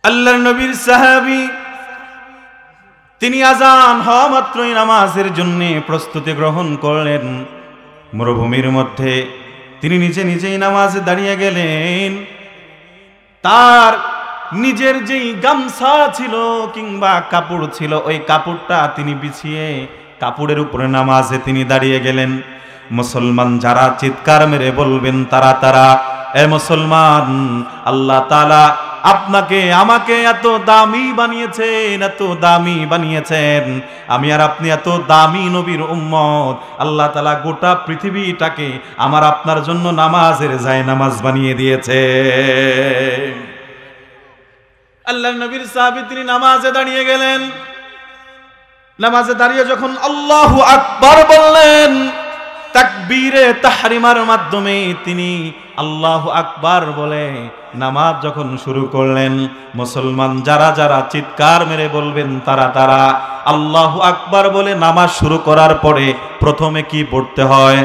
আল্লাহর নবীর সাহাবী তিনি আজান হওয়া মাত্রই নামাজের জন্য প্রস্তুতি গ্রহণ করলেন। মরুভূমির মধ্যে তিনি নিজেই নামাজে দাঁড়িয়ে গেলেন। তার নিজের যেই গামছা ছিল কিংবা কাপড় ছিল, ওই কাপড়টা তিনি বিছিয়ে কাপড়ের উপরে নামাজে তিনি দাঁড়িয়ে গেলেন। মুসলমান যারা চিৎকার মেরে বলবেন তারা এ মুসলমান, আল্লাহ তাআলা আপনাকে আমাকে এত দামি বানিয়েছেন, আমি আর আপনি এত দামি নবীর উম্মত। আল্লাহ তাআলা গোটা পৃথিবীটাকে আমার আপনার জন্য নামাজের জায়নামাজ বানিয়ে দিয়েছে। আল্লাহর নবীর সাহাবী তিনি নামাজে দাঁড়িয়ে গেলেন। নামাজে দাঁড়িয়ে যখন আল্লাহু আকবার বললেন, তাকবীরে তাহরিমার মাধ্যমে তিনি আল্লাহু আকবার বলে নামাজ যখন শুরু করলেন, মুসলমান যারা চিৎকার মেরে বলবেন তারা আল্লাহু আকবার বলে নামাজ শুরু করার পরে প্রথমে কি পড়তে হয়?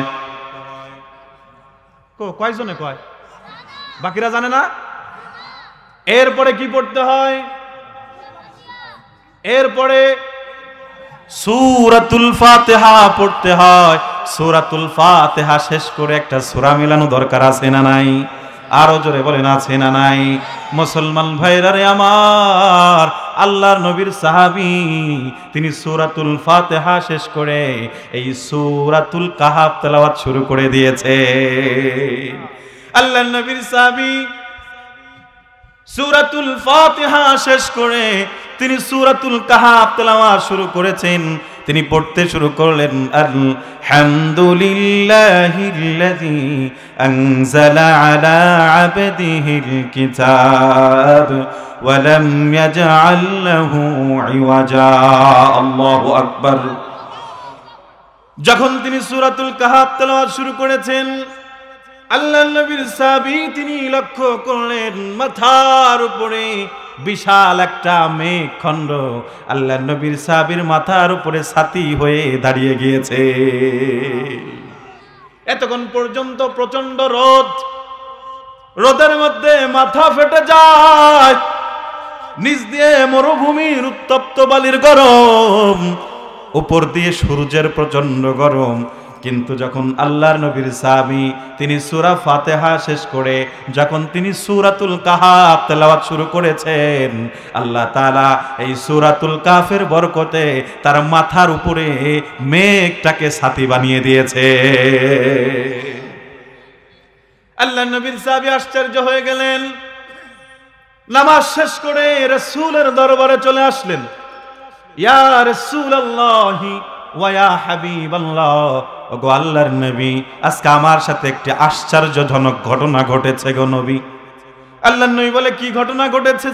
কয়জনে কয়? বাকিরা জানে না? এরপরে কি পড়তে হয়? এরপরে সূরাতুল ফাতিহা পড়তে হয়। সূরাতুল ফাতিহা শেষ করে একটা সূরা মিলানো দরকার আছে না নাই? আরো জোরে বলেন আছে না নাই? মুসলমান ভাইরা রে আমার, আল্লাহর নবীর সাহাবী তিনি সূরাতুল ফাতিহা শেষ করে এই সূরাতুল কাহাফ তেলাওয়াত শুরু করে দিয়েছে। আল্লাহর নবীর সাহাবী সূরাতুল ফাতিহা শেষ করে তিনি সূরাতুল কাহাফ তেলাওয়াত শুরু করেছেন। তিনি পড়তে শুরু করলেন, আলহামদুলিল্লাহিল্লাযী আনজালা আলা আবদিহিল কিতাব ওয়া লাম ইয়াজআল লাহু ইওয়াজা। আল্লাহু আকবার। যখন তিনি সূরাতুল কাহাফ তেলাওয়াত শুরু করেছেন, আল্লাহর নবীর সাহাবী তিনি লক্ষ্য করলেন মাথার উপরে বিশাল একটা মেঘখণ্ড আল্লাহর নবীর সাহাবীর মাথার উপরে ছাতি হয়ে দাঁড়িয়ে গিয়েছে। এতক্ষণ পর্যন্ত প্রচন্ড রোদের মধ্যে মাথা ফেটে যায়, নিচ দিয়ে মরুভূমির উত্তপ্ত বালির গরম, উপর দিয়ে সূর্যের প্রচন্ড গরম। কিন্তু যখন আল্লাহর নবীর সাহাবী তিনি সূরা ফাতিহা শেষ করে যখন তিনি সূরাতুল কাহাফ তেলাওয়াত শুরু করেছেন, আল্লাহ তাআলা এই সূরাতুল কাহাফের বরকতে তার মাথার উপরে মেঘটাকে ছাতি বানিয়ে দিয়েছে। আল্লাহর নবীর সাহাবী আশ্চর্য হয়ে গেলেন। নামাজ শেষ করে রাসূলের দরবারে চলে আসলেন। ইয়া রাসূলুল্লাহি ওয়া ইয়া হাবিবাল্লাহ, ওগো আল্লাহর নবী, আজকে আমার সাথে একটি আশ্চর্যজনক ঘটনা ঘটেছে গো নবী। আল্লাহর নবী বলে, কি ঘটনা ঘটেছে?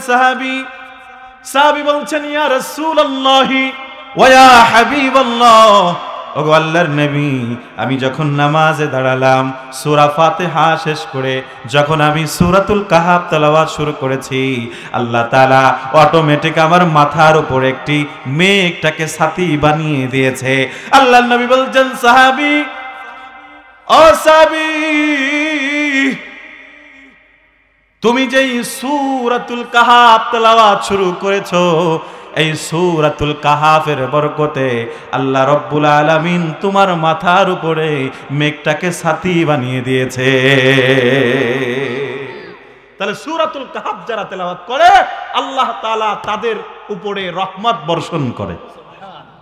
সাহাবী বলছেন, ইয়া রাসূলুল্লাহি ওয়া ইয়া হাবিবাল্লাহ, ওগো আল্লাহর নবী, আমি যখন নামাজে দাঁড়ালাম সূরা ফাতিহা শেষ করে যখন আমি সূরাতুল কাহাফ তেলাওয়াত শুরু করেছি, আল্লাহ তাআলা অটোমেটিক আমার মাথার উপর একটি মেঘটাকে ছাতি বানিয়ে দিয়েছে। আল্লাহর নবী বলছেন, সাহাবী, ও সাহাবী, তুমি যেই সূরাতুল কাহাফ তেলাওয়াত শুরু করেছো, এই সূরাতুল কাহাফের বরকতে আল্লাহ রব্বুল আলামিন তোমার মাথার উপরে মেঘটাকে ছাতি বানিয়ে দিয়েছে। তাহলে সূরাতুল কাহাফ যারা তেলাওয়াত করে আল্লাহ তাআলা তাদের উপরে রহমত বর্ষণ করে।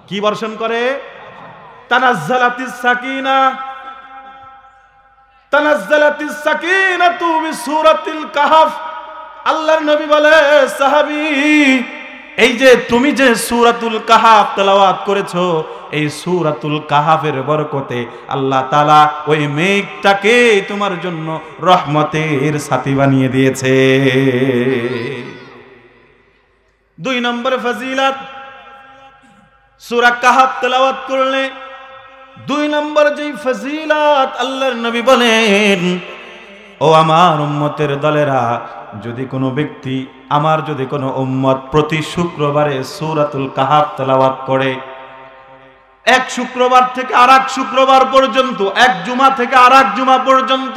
কি বর্ষণ করে? তানাজ্জালাতিস সাকিনাতু বিসূরাতিল কাহাফ। আল্লাহর নবী বলে, সাহাবী, এই যে তুমি যে সূরাতুল কাহাফ তেলাওয়াত করেছো, এই সূরাতুল কাহাফের বরকতে আল্লাহ তাআলা ওই মেঘটাকে তোমার জন্য রহমতের ছাতি বানিয়ে দিয়েছে। 2 নম্বর ফজিলত, সূরা কাহাফ তেলাওয়াত করলে 2 নম্বর যেই ফজিলত আল্লাহর নবী বলেন, ও আমার উম্মতের দলেরা, যদি কোনো ব্যক্তি আমার যদি কোনো উম্মত প্রতি শুক্রবারে সূরাতুল কাহাফ তেলাওয়াত করে, এক শুক্রবার থেকে আরেক শুক্রবার পর্যন্ত, এক জুমা থেকে আরেক জুমা পর্যন্ত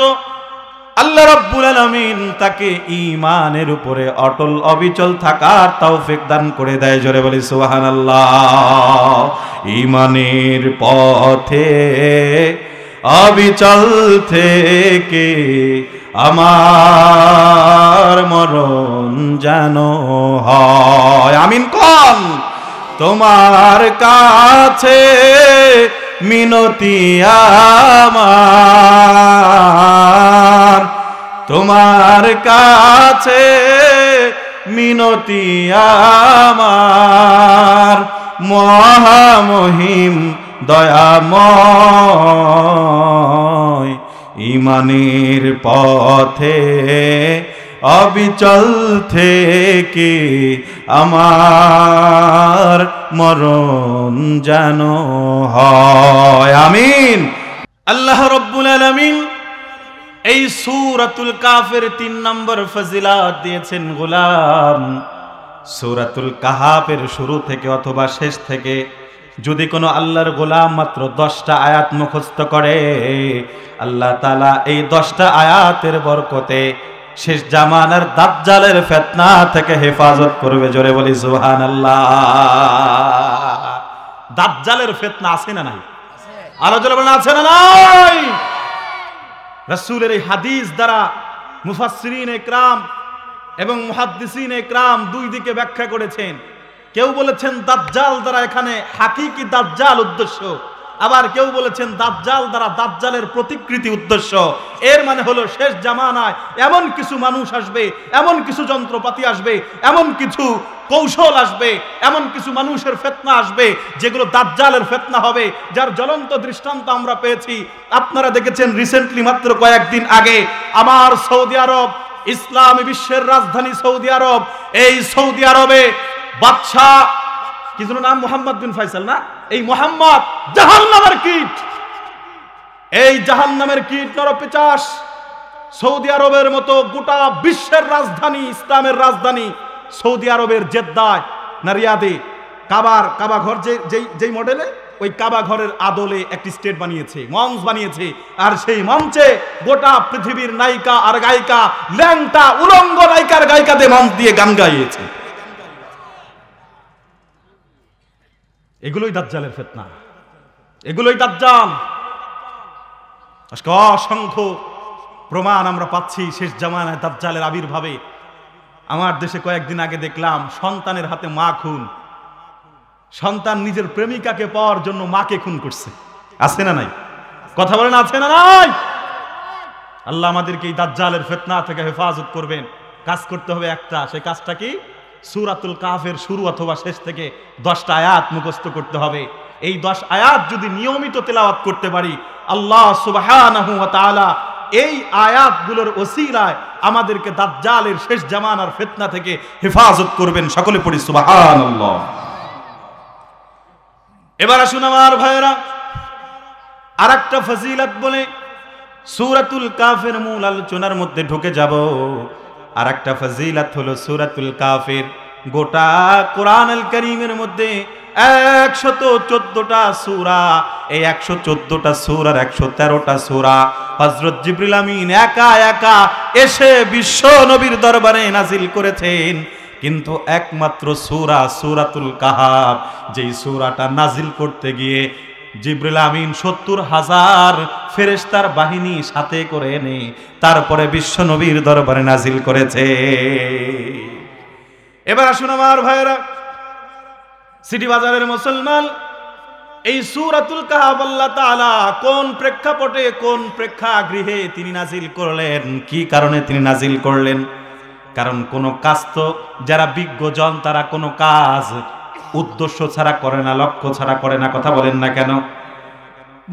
আল্লাহ রাব্বুল আলামিন তাকে ঈমানের উপরে অটল অবিচল থাকার তৌফিক দান করে দেয়। জোরে বলি সুবহানাল্লাহ। ঈমানের পথে অবিচল থেকে আমার মরণ যেন হয়। আমিন কোন। তোমার কাছে মিনতি আমার, তোমার কাছে মিনতি আমার, মহামহিম দয়াময় ঈমানের পথে অবিচল থেকে আমার মরণ যেন হয়। আমিন। আল্লাহ রাব্বুল আলামিন এই সূরাতুল কাফের 3 নম্বর ফজিলত দিয়েছেন গোলাম। সূরাতুল কাহাফের শুরু থেকে অথবা শেষ থেকে যদি কোনো আল্লাহর গোলাম মাত্র 10টা আয়াত মুখস্থ করে, আল্লাহ তাআলা এই 10টা আয়াতের বরকতে শেষ জামানার দাজ্জালের ফিতনা থেকে হেফাজত করবে। জোরে বলি সুবহানাল্লাহ। দাজ্জালের ফিতনা আছে না নাই? আরো জোরে বলেন আছে না নাই? রাসূলের এই হাদিস দ্বারা মুফাসসিরিন ইকরাম এবং মুহাদ্দিসিন ইকরাম দুই দিকে ব্যাখ্যা করেছেন। কেউ বলেছেন দাজ্জাল দ্বারা এখানে হাকিকি দাজ্জাল উদ্দেশ্য, আবার কেউ বলেছেন দাজ্জাল দ্বারা দাজ্জালের প্রতিকৃতি উদ্দেশ্য। এর মানে হলো শেষ জামানায় এমন কিছু মানুষ আসবে, এমন কিছু যন্ত্রপাতি আসবে, এমন কিছু কৌশল আসবে, এমন কিছু মানুষের ফিতনা আসবে যেগুলো দাজ্জালের ফিতনা হবে, যার জ্বলন্ত দৃষ্টান্ত আমরা পেয়েছি। আপনারা দেখেছেন রিসেন্টলি মাত্র কয়েকদিন আগে আমার সৌদি আরব, ইসলামী বিশ্বের রাজধানী সৌদি আরব, এই সৌদি আরবে বাদশা কি যেন নাম, মোহাম্মদ বিন ফয়সাল না, এই মোহাম্মদ জাহান্নামের কীট, এই জাহান্নামের কীট নরপিচাস সৌদি আরবের মতো গোটা বিশ্বের রাজধানী, ইসলামের রাজধানী সৌদি আরবের জেদ্দায় না রিয়াদে কাবা ঘর যেই মডেলে, ওই কাবা ঘরের আদলে একটি স্টেট বানিয়েছে, মঞ্চ বানিয়েছে। আর সেই মঞ্চে গোটা পৃথিবীর নায়িকা আর গায়িকা, ল্যাংটা উলঙ্গ নায়িকার গায়িকাদের মঞ্চ দিয়ে গান গাইয়েছে। এগুলোই দাজ্জালের ফিতনা, এগুলোই দাজ্জাল। আজকে অসংখ্য প্রমাণ আমরা পাচ্ছি শেষ জামানায় দাজ্জালের আবির্ভাবে। আমার দেশে কয়েকদিন আগে দেখলাম সন্তানের হাতে মা খুন, সন্তান নিজের প্রেমিকাকে পাওয়ার জন্য মাকে খুন করছে। আছে না নাই? কথা বলেন আছে না নাই? আল্লাহ আমাদেরকে এই দাজ্জালের ফিতনা থেকে হেফাজত করবেন। কাজ করতে হবে একটা, সেই কাজটা কি? সূরাতুল কাহফের শুরু অথবা শেষ থেকে 10টা আয়াত মুখস্থ করতে হবে। এই 10 আয়াত যদি নিয়মিত তেলাওয়াত করতে পারি, আল্লাহ সুবহানাহু ওয়া তাআলা এই আয়াতগুলোর ওসিলায় আমাদেরকে দাজ্জালের শেষ জামানার ফিতনা থেকে হেফাজত করবেন। সকলে পড়ি সুবহানাল্লাহ। এবার আসুন আমার ভাইরা, আরেকটা ফজিলত বলে সূরাতুল কাহফের মূল আলোচনার মধ্যে ঢুকে যাব। আরেকটা ফজিলত হলো সূরাতুল কাহফের গোটা কোরআনুল কারীমের মধ্যে 114টা সূরা, এই 114টা সূরার 113টা সূরা হযরত জিবরিল আমিন একা একা এসে বিশ্ব নবীর দরবারে নাজিল করেছেন। কিন্তু একমাত্র সূরা সূরাতুল কাহফ, যেই সূরাটা নাজিল করতে গিয়ে জিবরিল আমিন 70,000 ফেরেশতার বাহিনী সাথে করে এনে তারপরে বিশ্ব নবীর দরবারে নাজিল করেছে। এবার আসুন আমার ভাইরা, সিটি বাজারের মুসলমান, এই সূরাতুল কাহফ আল্লাহ তাআলা কোন প্রেক্ষাপটে, কোন প্রেক্ষাগৃহে তিনি নাজিল করলেন, কি কারণে তিনি নাজিল করলেন? কারণ কোন কাজ তো যারা বিজ্ঞজন তারা কোন কাজ উদ্দেশ্য ছাড়া করে না, লক্ষ্য ছাড়া করে না। কথা বলেন না কেন?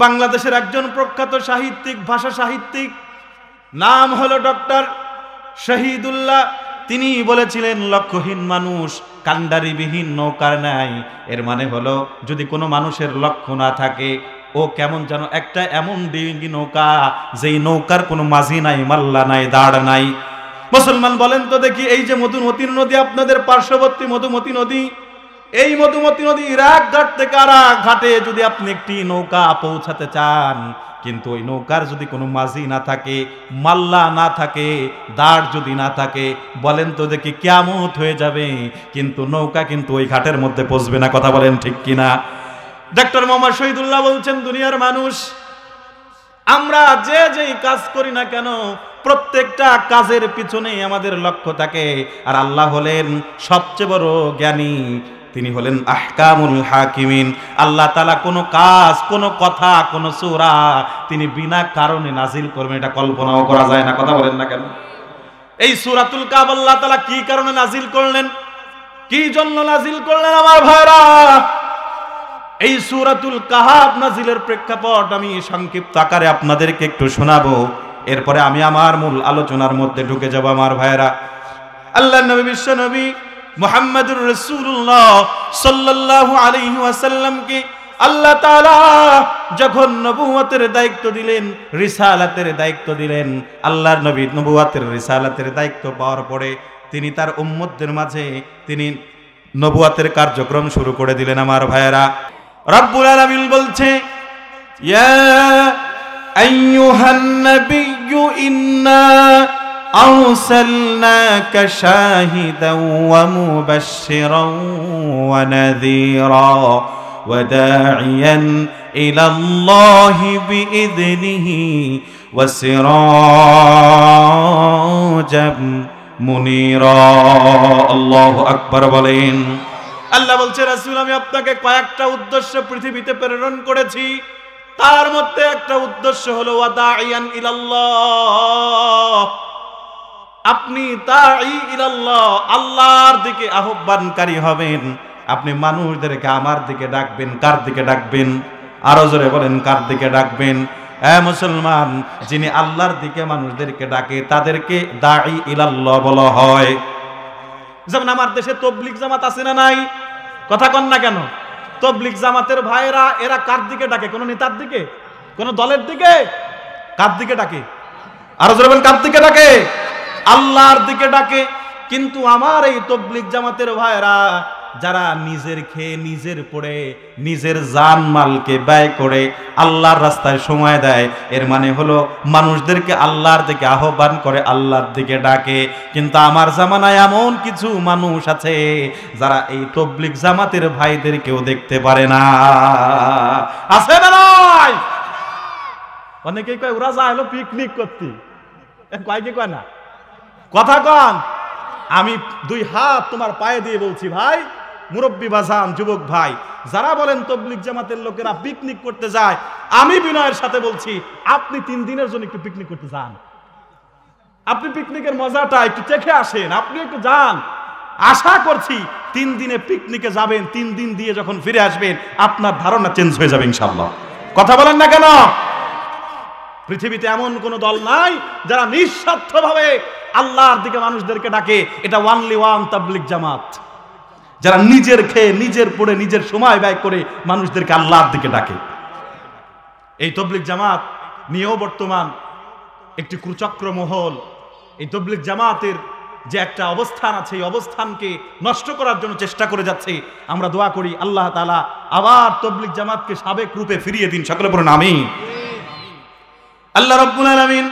বাংলাদেশের একজন প্রখ্যাত সাহিত্যিক, ভাষা সাহিত্যিক, নাম হলো ডক্টর শহীদুল্লাহ, তিনি বলেছিলেন লক্ষ্যহীন মানুষ কান্ডারিবিহীন নৌকার নাই। এর মানে হলো যদি কোনো মানুষের লক্ষ্য না থাকে, ও কেমন যেন একটা এমন ডিঙ্গি নৌকা যেই নৌকার কোনো মাঝি নাই, মাল্লা নাই, দাঁড় নাই। মুসলমান বলেন তো দেখি, এই যে মধুমতি নদী আপনাদের পার্শ্ববর্তী মধুমতি নদী, এই মধুমতি নদী এক ঘাট থেকে আর এক ঘাটে যদি আপনি একটি নৌকা পৌঁছাতে চান, কিন্তু ওই নৌকার যদি কোনো মাঝি না থাকে, মাল্লা না থাকে, দাঁড় যদি না থাকে, বলেন তো দেখি কিয়ামত হয়ে যাবে, কিন্তু নৌকা কিন্তু ওই ঘাটের মধ্যে পৌঁছবে না। কথা বলেন ঠিক কিনা? ডক্টর মোহাম্মদ শহীদুল্লাহ বলছেন, দুনিয়ার মানুষ আমরা যে যেই কাজ করি না কেন প্রত্যেকটা কাজের পিছনে আমাদের লক্ষ্য থাকে। আর আল্লাহ হলেন সবচেয়ে বড় জ্ঞানী, তিনি হলেন আহকামুল হাকিমিন। আল্লাহ তাআলা কোনো কাজ, কোনো কথা, কোনো সূরা তিনি বিনা কারণে নাজিল করবেন, এটা কল্পনাও করা যায় না। কথা বলেন না কেন? এই সূরাতুল কাহফ আল্লাহ তাআলা কি কারণে নাজিল করলেন, কি জন্য নাজিল করলেন আমার ভাইরা? এই সূরাতুল কাহফ নাজিলের প্রেক্ষাপট আমি সংক্ষিপ্ত আকারে আপনাদেরকে একটু শোনাবো, এরপরে আমি আমার মূল আলোচনার মধ্যে ঢুকে যাব। আমার ভাইরা, আল্লাহর নবী বিশ্ব নবী মুহাম্মদুর রাসূলুল্লাহ সাল্লাল্লাহু আলাইহি ওয়াসাল্লামকে আল্লাহ তাআলা যখন নবুয়তের দায়িত্ব দিলেন, রিসালাতের দায়িত্ব দিলেন, আল্লাহর নবী নবুয়তের রিসালাতের দায়িত্ব পাওয়ার পরে তিনি তার উম্মতদের মাঝে তিনি নবুয়তের কার্যক্রম শুরু করে দিলেন। আমার ভাইয়েরা, রব্বুল আলামিন বলছে, ইয়া আইয়ুহান নাবিয়্যু ইন্না আরসালনাকা শাহিদান ওয়া মুবাশশিরান ওয়া নাযীরা ওয়া দাঈয়ান ইলাল্লাহি বিইذনিহি ওয়া সিরাজাম মুনীরা। আল্লাহু আকবার বলেন। আল্লাহ বলছে, রাসূল আমি আপনাকে কয়েকটা উদ্দেশ্যে পৃথিবীতে প্রেরণ করেছি, তার মধ্যে একটা উদ্দেশ্য হলো ওয়াদাইয়ান ইলাল্লাহ, আপনি দাঈ ইলাল্লাহ, আল্লাহর দিকে আহ্বানকারী হবেন। আপনি মানুষদেরকে আমার দিকে ডাকবেন। কার দিকে ডাকবেন? আরো জোরে বলেন, কার দিকে ডাকবেন? মুসলমান, যিনি আল্লাহর দিকে মানুষদেরকে ডাকে তাদেরকে দাঈ ইলাল্লাহ বলা হয়। যেমন আমার দেশে তবলিগ জামাত আছে না নাই? কথা কন না কেন? তবলিগ জামাতের ভাইরা এরা কার দিকে ডাকে? কোন নেতার দিকে, কোন দলের দিকে? কার দিকে ডাকে? আরো জোরে বলেন, কার দিকে ডাকে? আল্লাহর দিকে ডাকে। কিন্তু আমার এই তবলিগ জামাতের ভাইরা যারা নিজের খেয়ে, নিজের পড়ে, নিজের জান মালকে ব্যয় করে আল্লাহর রাস্তায় সময় দেয়, এর মানে হলো মানুষদেরকে আল্লাহর দিকে আহ্বান করে, আল্লাহর দিকে ডাকে। কিন্তু আমার জামানায় এমন কিছু মানুষ আছে যারা এই তবলিগ জামাতের ভাইদেরকেও দেখতে পারে না। আছে না নাই? অনেকেই কয় ওরা যায় হলো পিকনিক করতে, কয় কি কয় না? কথা কন। আমি দুই হাত তোমার পায়ে দিয়ে বলছি, ভাই মুরব্বী বাজান, যুবক ভাই, যারা বলেন তবলিগ জামাতের লোকেরা পিকনিক করতে যায়, আমি বিনয়ের সাথে বলছি আপনি 3 দিনের জন্য একটু পিকনিক করতে যান। আপনি পিকনিকের মজাটা একটু চেখে আসেন, আপনি একটু যান। আশা করছি 3 দিনে পিকনিকে যাবেন, 3 দিন দিয়ে যখন ফিরে আসবেন আপনার ধারণা চেঞ্জ হয়ে যাবে ইনশাআল্লাহ। কথা বলেন না কেন? পৃথিবীতে এমন কোন দল নাই যারা নিঃস্বার্থভাবে আল্লাহর দিকে মানুষদেরকে ডাকে। এটা ওয়ানলি ওয়ান তাবলিগ জামাত, যারা নিজের খেয়ে, নিজের পড়ে, নিজের সময় ব্যয় করে মানুষদেরকে আল্লাহর দিকে ডাকে। এই তবলিগ জামাত নিয়েও বর্তমান একটি কুচক্র মহল এই তবলিগ জামাতের যে একটা অবস্থান আছে, এই অবস্থানকে নষ্ট করার জন্য চেষ্টা করে যাচ্ছে। আমরা দোয়া করি আল্লাহ তাআলা আবার তবলিগ জামাতকে সাবেক রূপে ফিরিয়ে দিন। সকলে বলুন আমিন। আল্লাহ রাব্বুল আলামিন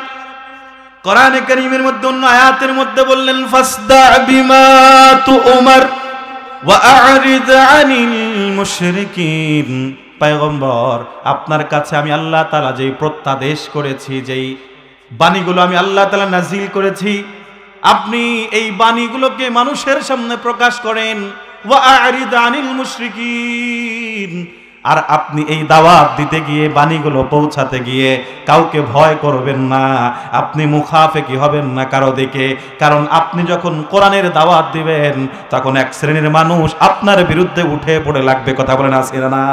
কোরআনে কারীমের মধ্যে অন্য আয়াতের মধ্যে বললেন, ফাসদা বিমা তুমার ওয়া আ'রিদ আনিল মুশরিকিন। পয়গম্বর, আপনার কাছে আমি আল্লাহ তাআলা যেই প্রত্যাদেশ করেছি, যেই বাণীগুলো আমি আল্লাহ তাআলা নাজিল করেছি, আপনি এই বাণীগুলোকে মানুষের সামনে প্রকাশ করেন। ওয়া আ'রিদ আনিল মুশরিকিন, আর আপনি এই দাওয়াত দিতে গিয়ে, বাণীগুলো পৌঁছাতে গিয়ে কাউকে ভয় করবেন না, আপনি মুখাফেকি হবেন না কারো দিকে। কারণ আপনি যখন কোরআনের দাওয়াত দিবেন তখন এক শ্রেণীর মানুষ আপনার বিরুদ্ধে উঠে পড়ে লাগবে। কথা বলেন আছে না?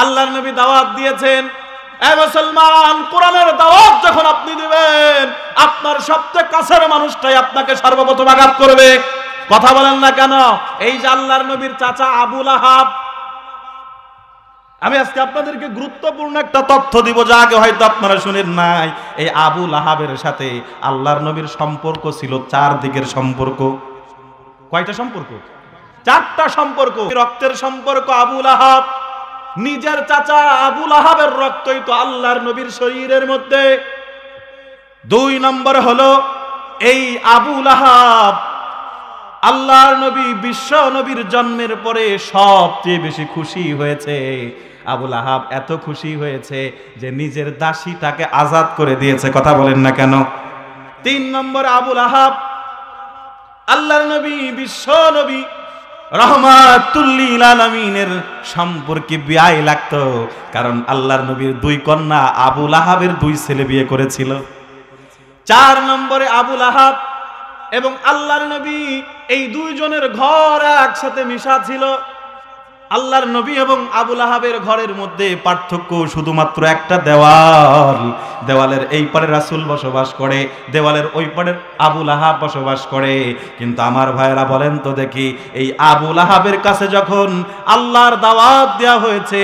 আল্লাহর নবী দাওয়াত দিয়েছেন, এ মুসলমান, কোরআনের দাওয়াত যখন আপনি দিবেন আপনার সবচেয়ে কাছের মানুষটাই আপনাকে সর্বপ্রথম আঘাত করবে। কথা বলেন না কেন? এই যে আল্লাহর নবীর চাচা আবু লাহাব, আমি আজকে আপনাদেরকে গুরুত্বপূর্ণ একটা তথ্য দিব যা আগে হয়তো আপনারা শুনেন নাই। এই আবু লাহাবের সাথে আল্লাহর নবীর সম্পর্ক ছিল 4 দিকের সম্পর্ক। কয়টা সম্পর্ক? 4টা সম্পর্ক। রক্তের সম্পর্ক আবু লাহাব, নিজের চাচা আবু লাহাবের রক্তই তো আল্লাহর নবীর শরীরের মধ্যে। 2 নম্বর হলো এই আবু লাহাব আল্লাহর নবী বিশ্ব নবীর জন্মের পরে সবচেয়ে বেশি খুশি হয়েছে। আবু লাহাব এত খুশি হয়েছে যে নিজের দাসীটাকে আজাদ করে দিয়েছে। কথা বলেন না কেন? 3 নম্বর আবু লাহাব আল্লাহর নবী বিশ্ব নবী রহমাতুল লিল আলামিনের সম্পর্কে বিয়াই লাগতো, কারণ আল্লাহর নবীর 2 কন্যা আবু লাহাবের 2 ছেলে বিয়ে করেছিল। 4 নম্বরে আবু লাহাব এবং আল্লাহর নবী এই 2 জনের ঘর একসাথে মিশা ছিল। আল্লাহর নবী এবং আবু লাহাবের ঘরের মধ্যে পার্থক্য শুধুমাত্র একটা দেওয়াল। দেওয়ালের এই পারে রাসূল বসবাস করে, দেওয়ালের ওই পারে আবু লাহাব বসবাস করে। কিন্তু আমার ভাইরা বলেন তো দেখি, এই আবু লাহাবের কাছে যখন আল্লাহর দাওয়াত দেওয়া হয়েছে,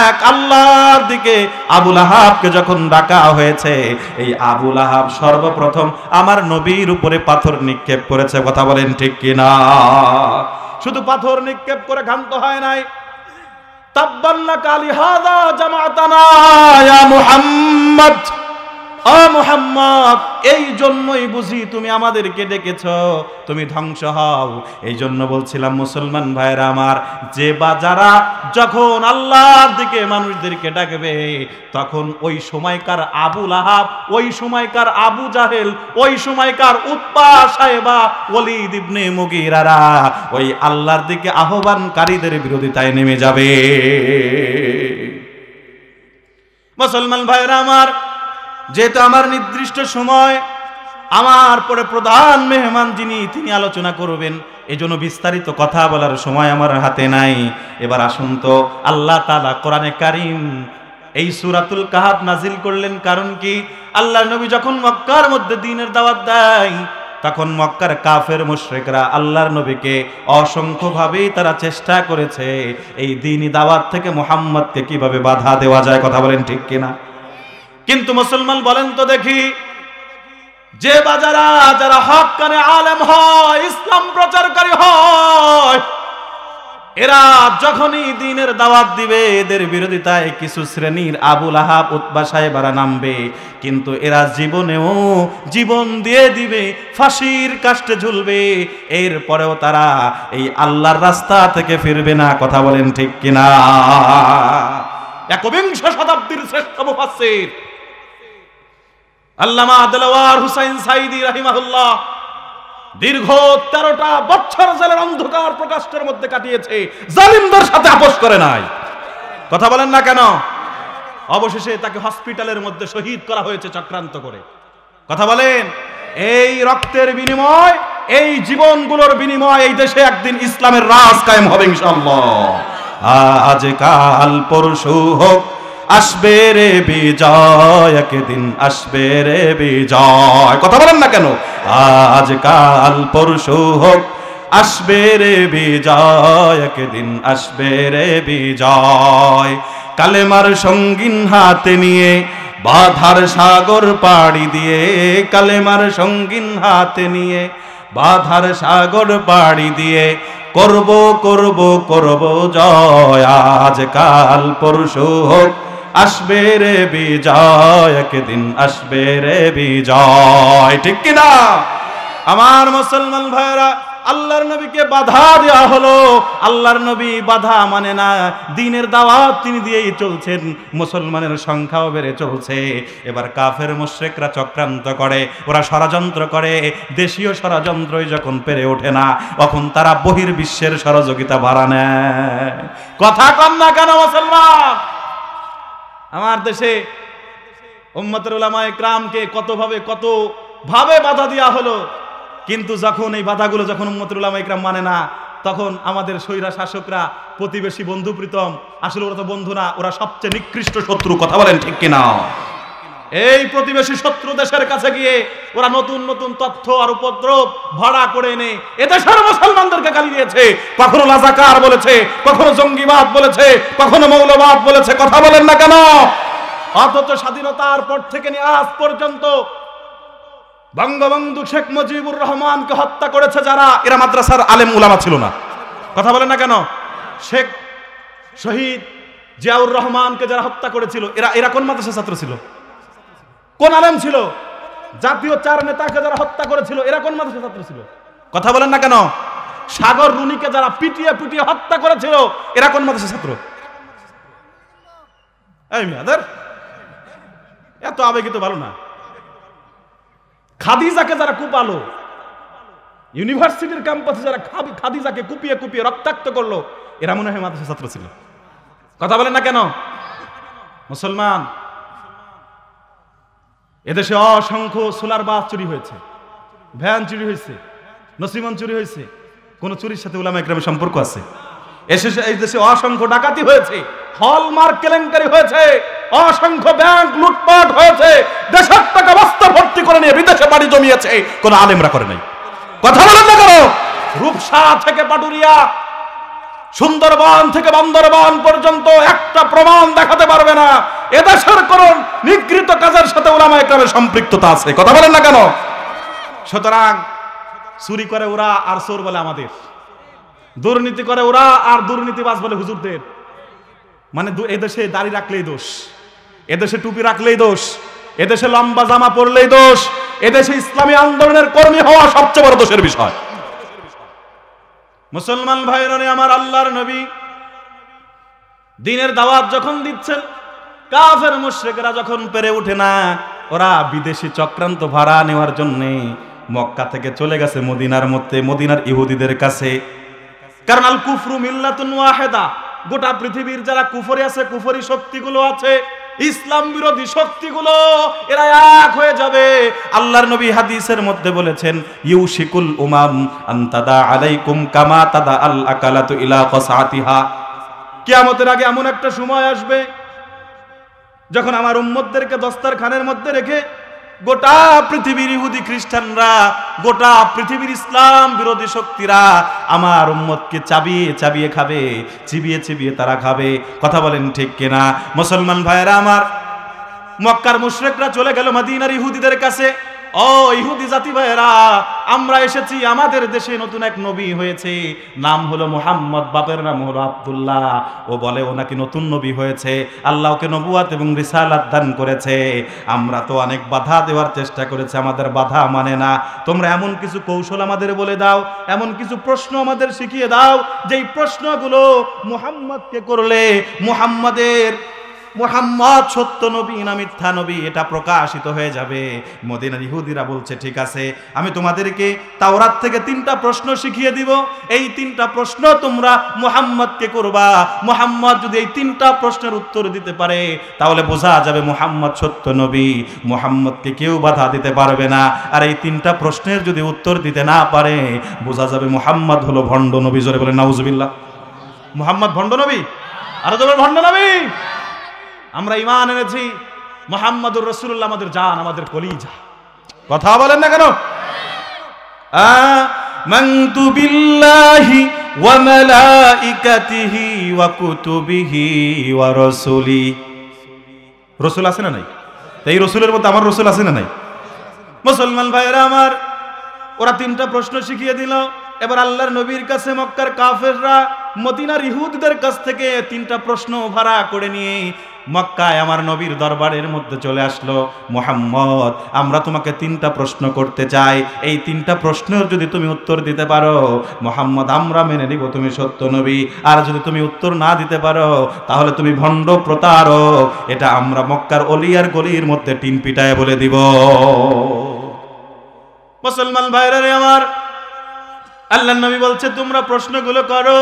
এক আল্লাহর দিকে আবু লাহাবকে যখন ডাকা হয়েছে, এই আবু লাহাব সর্বপ্রথম আমার নবীর উপরে পাথর নিক্ষেপ করেছে। কথা বলেন ঠিক কিনা? শুধু পাথর নিক্ষেপ করে ক্ষান্ত হয় নাই। তাব্বান্নাকা লিহাযা জামাতানা ইয়া মুহাম্মদ, ও মুহাম্মদ, এই জন্যই বুঝি তুমি আমাদেরকে ডেকেছো, তুমি ধ্বংস হও। এই জন্য বলছিলাম মুসলমান ভাইরা আমার, যে বা যারা যখন আল্লাহর দিকে মানুষদেরকে ডাকবে, তখন ওই সময়কার আবু লাহাব, ওই সময়কার আবু জাহেল, ওই সময়কার উতবা সাহেবা, ওলীদ ইবনে মুগীরারা ওই আল্লাহর দিকে আহ্বানকারীদের বিরোধিতায় নেমে যাবে। মুসলমান ভাইরা আমার, যেহেতু আমার নির্দিষ্ট সময়, আমার পরে প্রধান মেহমান যিনি তিনি আলোচনা করবেন, এজন্য বিস্তারিত কথা বলার সময় আমার হাতে নাই। এবার আসুন তো, আল্লাহ তাআলা কোরআনে কারীম এই সূরাতুল কাহাফ নাজিল করলেন কারণ কি? আল্লাহর নবী যখন মক্কার মধ্যে দ্বীনের দাওয়াত দেয়, তখন মক্কার কাফের মুশরিকরা আল্লাহর নবীকে অসংখ্যভাবেই তারা চেষ্টা করেছে এই দ্বীনি দাওয়াত থেকে মুহাম্মদকে কিভাবে বাধা দেওয়া যায়। কথা বলেন ঠিক কিনা? কিন্তু মুসলমান বলেন তো দেখি, যে বাজারা যারা হক্কানে আলেম হয়, ইসলাম প্রচারকারী হয়, এরা যখনই দ্বীনের দাওয়াত দিবে, এদের বিরোধিতায় কিছু শ্রেণীর আবু লাহাব উতবা সাহেবারা নামবে, কিন্তু এরা জীবনেও জীবন দিয়ে দিবে, ফাঁসির কাষ্টে ঝুলবে, এরপরেও তারা এই আল্লাহর রাস্তা থেকে ফিরবে না। কথা বলেন ঠিক কিনা? একবিংশ শতাব্দীর শ্রেষ্ঠ মুফাসসির আল্লামা দেলাওয়ার হুসাইন সাইদি রাহিমাহুল্লাহ দীর্ঘ 13টা বছর জেলের অন্ধকার প্রকাশের মধ্যে কাটিয়েছে, জালিমদের সাথে আপোষ করে নাই। কথা বলেন না কেন? অবশেষে তাকে হসপিটালের মধ্যে শহীদ করা হয়েছে চক্রান্ত করে। কথা বলেন, এই রক্তের বিনিময়, এই জীবনগুলোর বিনিময় এই দেশে একদিন ইসলামের রাজ কায়েম হবে ইনশাআল্লাহ। আজ কাল পরশু হোক, আসবে রে বিজয়, একদিন আসবে রে বিজয়। কথা বলেন না কেন? আজ কাল পরশু হোক, আসবে রে বিজয়, একদিন আসবে রে বিজয়। কালেমার সঙ্গীন হাতে নিয়ে বাধার সাগর পাড়ি দিয়ে, কালেমার সঙ্গীন হাতে নিয়ে বাধার সাগর পাড়ি দিয়ে করব করব করব জয়। আজ কাল পরশু হোক, আসবে রে বিজয়, একদিন আসবে রে বিজয়। ঠিক কিনা আমার মুসলমান ভাইরা? আল্লাহর নবীকে বাধা দেওয়া হলো, আল্লাহর নবী বাধা মানে না, দ্বীনের দাওয়াত তিনি দিয়েই চলছেন, মুসলমানের সংখ্যাও বেড়ে চলছে। এবার কাফের মুশরিকরা চক্রান্ত করে, ওরা ষড়যন্ত্র করে। দেশীয় ষড়যন্ত্রই যখন পেরে ওঠে না, তখন তারা বহির্বিশ্বের সহযোগিতা ভাড়া নেয়। কথা কম না কেন মুসলমান? আমার দেশে উম্মতের উলামায়ে কেরামকে কত ভাবে বাধা দেওয়া হলো, কিন্তু যখন এই বাধাগুলো যখন উম্মতের উলামায়ে কেরাম মানে না, তখন আমাদের স্বৈরা শাসকরা, প্রতিবেশী বন্ধু প্রীতম, আসলে ওরা তো বন্ধু না, ওরা সবচেয়ে নিকৃষ্ট শত্রু। কথা বলেন ঠিক কিনা? এই প্রতিবেশী শত্রু দেশের কাছে গিয়ে ওরা নতুন নতুন তথ্য আর উপদ্রব ভাড়া করে এনে এদেশের মুসলমানদেরকে গালি দিয়েছে। কখনো লাজাকার বলেছে, কখনো জঙ্গিবাদ বলেছে, কখনো মৌলবাদ বলেছে। কথা বলেন না কেন? অথচ স্বাধীনতার পর থেকে নিয়ে আজ পর্যন্ত বঙ্গবন্ধু শেখ মুজিবুর রহমানকে হত্যা করেছে যারা, এরা মাদ্রাসার আলেম উলামা ছিল না। কথা বলেন না কেন? শেখ শহীদ জিয়াউর রহমানকে যারা হত্যা করেছিল এরা কোন মাদ্রাসার ছাত্র ছিল? কোন আলেম ছিল? জাতীয় 4 নেতাকে যারা হত্যা করেছিল এরা কোন মাদ্রাসার ছাত্র ছিল? কথা বলেন না কেন? সাগর রুনিকে যারা পিটিয়ে পিটিয়ে হত্যা করেছিল এরা কোন মাদ্রাসার ছাত্র? এই মিয়াদের এত আবেগিত ভালো না। খাদিজাকে যারা কুপালো, ইউনিভার্সিটির ক্যাম্পাসে যারা খাদিজাকে কুপিয়ে কুপিয়ে রক্তাক্ত করলো এরা মনে হয় মাদ্রাসার ছাত্র ছিল। কথা বলেন না কেন? মুসলমান, এদেশে অসংখ্য সোলার বাস চুরি হয়েছে, ভ্যান চুরি হয়েছে, নসিমন চুরি হয়েছে। কোন চুরির সাথে উলামা ইকরামের সম্পর্ক আছে? এই দেশে অসংখ্য ডাকাতি হয়েছে, হলমার্ক কেলেঙ্কারি হয়েছে, অসংখ্য ব্যাংক লুটপাট হয়েছে, দেশের টাকা বস্তা ভর্তি করে নিয়ে বিদেশে বাড়ি জমিয়েছে, কোন আলেমরা করে নাই। কথা বলেন না কেন? রূপসা থেকে পাটুরিয়া, সুন্দরবন থেকে বান্দরবান পর্যন্ত একটা প্রমাণ দেখাতে পারবে না এদেশের কোন নিগৃহীত কাজের সাথে উলামা ইকরামের সম্পৃক্ততা আছে। কথা বলেন না কেন? সুতরাং চুরি করে ওরা আর চোর বলে আমাদের, দুর্নীতি করে ওরা আর দুর্নীতিবাজ বলে হুজুরদের। মানে এদেশে দাড়ি রাখলেই দোষ, এদেশে টুপি রাখলেই দোষ, এদেশে লম্বা জামা পরলেই দোষ, এদেশে ইসলামী আন্দোলনের কর্মী হওয়া সবচেয়ে বড় দোষের বিষয়। মুসলমান ভাইরা, আমার আল্লাহর নবী দ্বীনের দাওয়াত যখন দিচ্ছেন, কাফের মুশরিকরা যখন পেরে ওঠে না, ওরা বিদেশি চক্রান্ত ভাড়া নেওয়ার জন্য মক্কা থেকে চলে গেছে মদিনার ইহুদিদের কাছে। কারণ আল কুফরু মিল্লাতুন ওয়াহিদা, গোটা পৃথিবীর যারা কুফরি আছে, কুফরি শক্তিগুলো আছে, ইসলাম বিরোধী শক্তিগুলো, এরা এক হয়ে যাবে। আল্লাহর নবী হাদিসের মধ্যে বলেছেন, ইউশিকুল উমাম আনতাদা আলাইকুম কামা তাদা আল আকালাতু ইলা কসাতিহা। কিয়ামতের আগে এমন একটা সময় আসবে যখন আমার উম্মতদেরকে দস্তরখানের মধ্যে রেখে গোটা পৃথিবীর ইহুদি খ্রিস্টানরা, গোটা পৃথিবীর ইসলাম বিরোধী শক্তিরা আমার উম্মতকে চাবিয়ে চাবিয়ে খাবে, চিবিয়ে চিবিয়ে তারা খাবে। কথা বলেন ঠিক কিনা? মুসলমান ভাইয়েরা আমার, মক্কার মুশরিকরা চলে গেল মদিনার ইহুদিদের কাছে। ও ইহুদি জাতি ভাইয়েরা, আমরা এসেছি, আমাদের দেশে নতুন এক নবী হয়েছে, নাম হলো মুহাম্মদ, বাপের নাম হলো আব্দুল্লাহ। ও বলে ও নাকি নতুন নবী হয়েছে, আল্লাহ ওকে নবুয়াত এবং রিসালাত দান করেছে। আমরা তো অনেক বাধা দেওয়ার চেষ্টা করেছি, আমাদের বাধা মানে না। তোমরা এমন কিছু কৌশল আমাদের বলে দাও, এমন কিছু প্রশ্ন আমাদের শিখিয়ে দাও, যেই প্রশ্নগুলো মুহাম্মদকে করলে মুহাম্মদ সত্য নবী না মিথ্যা নবী এটা প্রকাশিত হয়ে যাবে। মদিনার ইহুদিরা বলছে, ঠিক আছে, আমি তোমাদেরকে তাওরাত থেকে 3টা প্রশ্ন শিখিয়ে দিব, এই 3টা প্রশ্ন তোমরা মুহাম্মদকে করবা। মুহাম্মদ যদি এই 3টা প্রশ্নের উত্তর দিতে পারে তাহলে বোঝা যাবে মুহাম্মদ সত্য নবী, মুহাম্মদকে কেউ বাধা দিতে পারবে না। আর এই 3টা প্রশ্নের যদি উত্তর দিতে না পারে বোঝা যাবে মুহাম্মদ হলো ভণ্ড নবী। জোরে বলে নাউজুবিল্লাহ। মুহাম্মদ ভণ্ড নবী, আর জোরে ভণ্ড নবী। আমরা ঈমান এনেছি মুহাম্মাদুর রাসূলুল্লাহ আমাদের জান, আমাদের কলিজা। কথা বলেন না কেন? আমানতু বিল্লাহি ওয়া মালাইকাতিহি ওয়া কুতুবিহি ওয়া রাসূলি। রাসূল আছে না নাই? এই রাসূলের মধ্যে আমার রাসূল আছে না নাই? মুসলমান ভাইরা আমার, ওরা 3টা প্রশ্ন শিখিয়ে দিল। এবার আল্লাহর নবীর কাছে মক্কার কাফেররা মদিনার ইহুদিদের কাছ থেকে 3টা প্রশ্ন ভাড়া করে নিয়ে মক্কায় আমার নবীর দরবারের মধ্যে চলে আসলো। মুহাম্মদ, আমরা তোমাকে 3টা প্রশ্ন করতে চাই, এই 3টা প্রশ্নের যদি তুমি উত্তর দিতে পারো মুহাম্মদ আমরা মেনে নিব তুমি সত্য নবী, আর যদি তুমি উত্তর না দিতে পারো তাহলে তুমি ভণ্ড প্রতারক। এটা আমরা মক্কার অলিয়ার গলির মধ্যে টিন পিটায় বলে দিব। মুসলমান ভাইরা আমার, আল্লাহর নবী বলছে তোমরা প্রশ্নগুলো করো।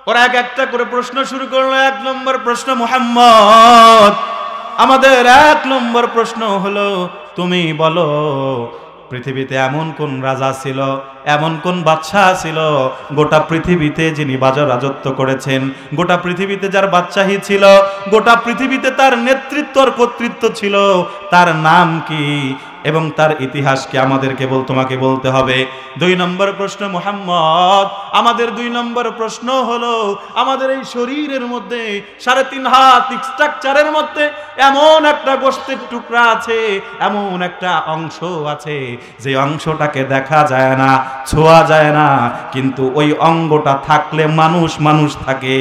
ওরা একটা করে প্রশ্ন শুরু করলো। 1 নম্বর প্রশ্ন, মুহাম্মদ আমাদের 1 নম্বর প্রশ্ন হলো, তুমি বলো পৃথিবীতে এমন কোন রাজা ছিল, এমন কোন বাদশাহ ছিল গোটা পৃথিবীতে যিনি রাজত্ব করেছেন, গোটা পৃথিবীতে যার বাদশাহী ছিল, গোটা পৃথিবীতে তার নেতৃত্ব কর্তৃত্ব ছিল, তার নাম কি? এবং তার ইতিহাসকে আমাদেরকে তোমাকে বলতে হবে। 2 নম্বর প্রশ্ন, মুহাম্মদ, আমাদের 2 নম্বর প্রশ্ন হলো, আমাদের এই শরীরের মধ্যে 3.5 হাত স্ট্রাকচারের মধ্যে এমন একটা গোশতের টুকরা আছে, এমন একটা অংশ আছে যে অংশটাকে দেখা যায় না, ছোঁয়া যায় না, কিন্তু ওই অঙ্গটা থাকলে মানুষ মানুষ থাকে,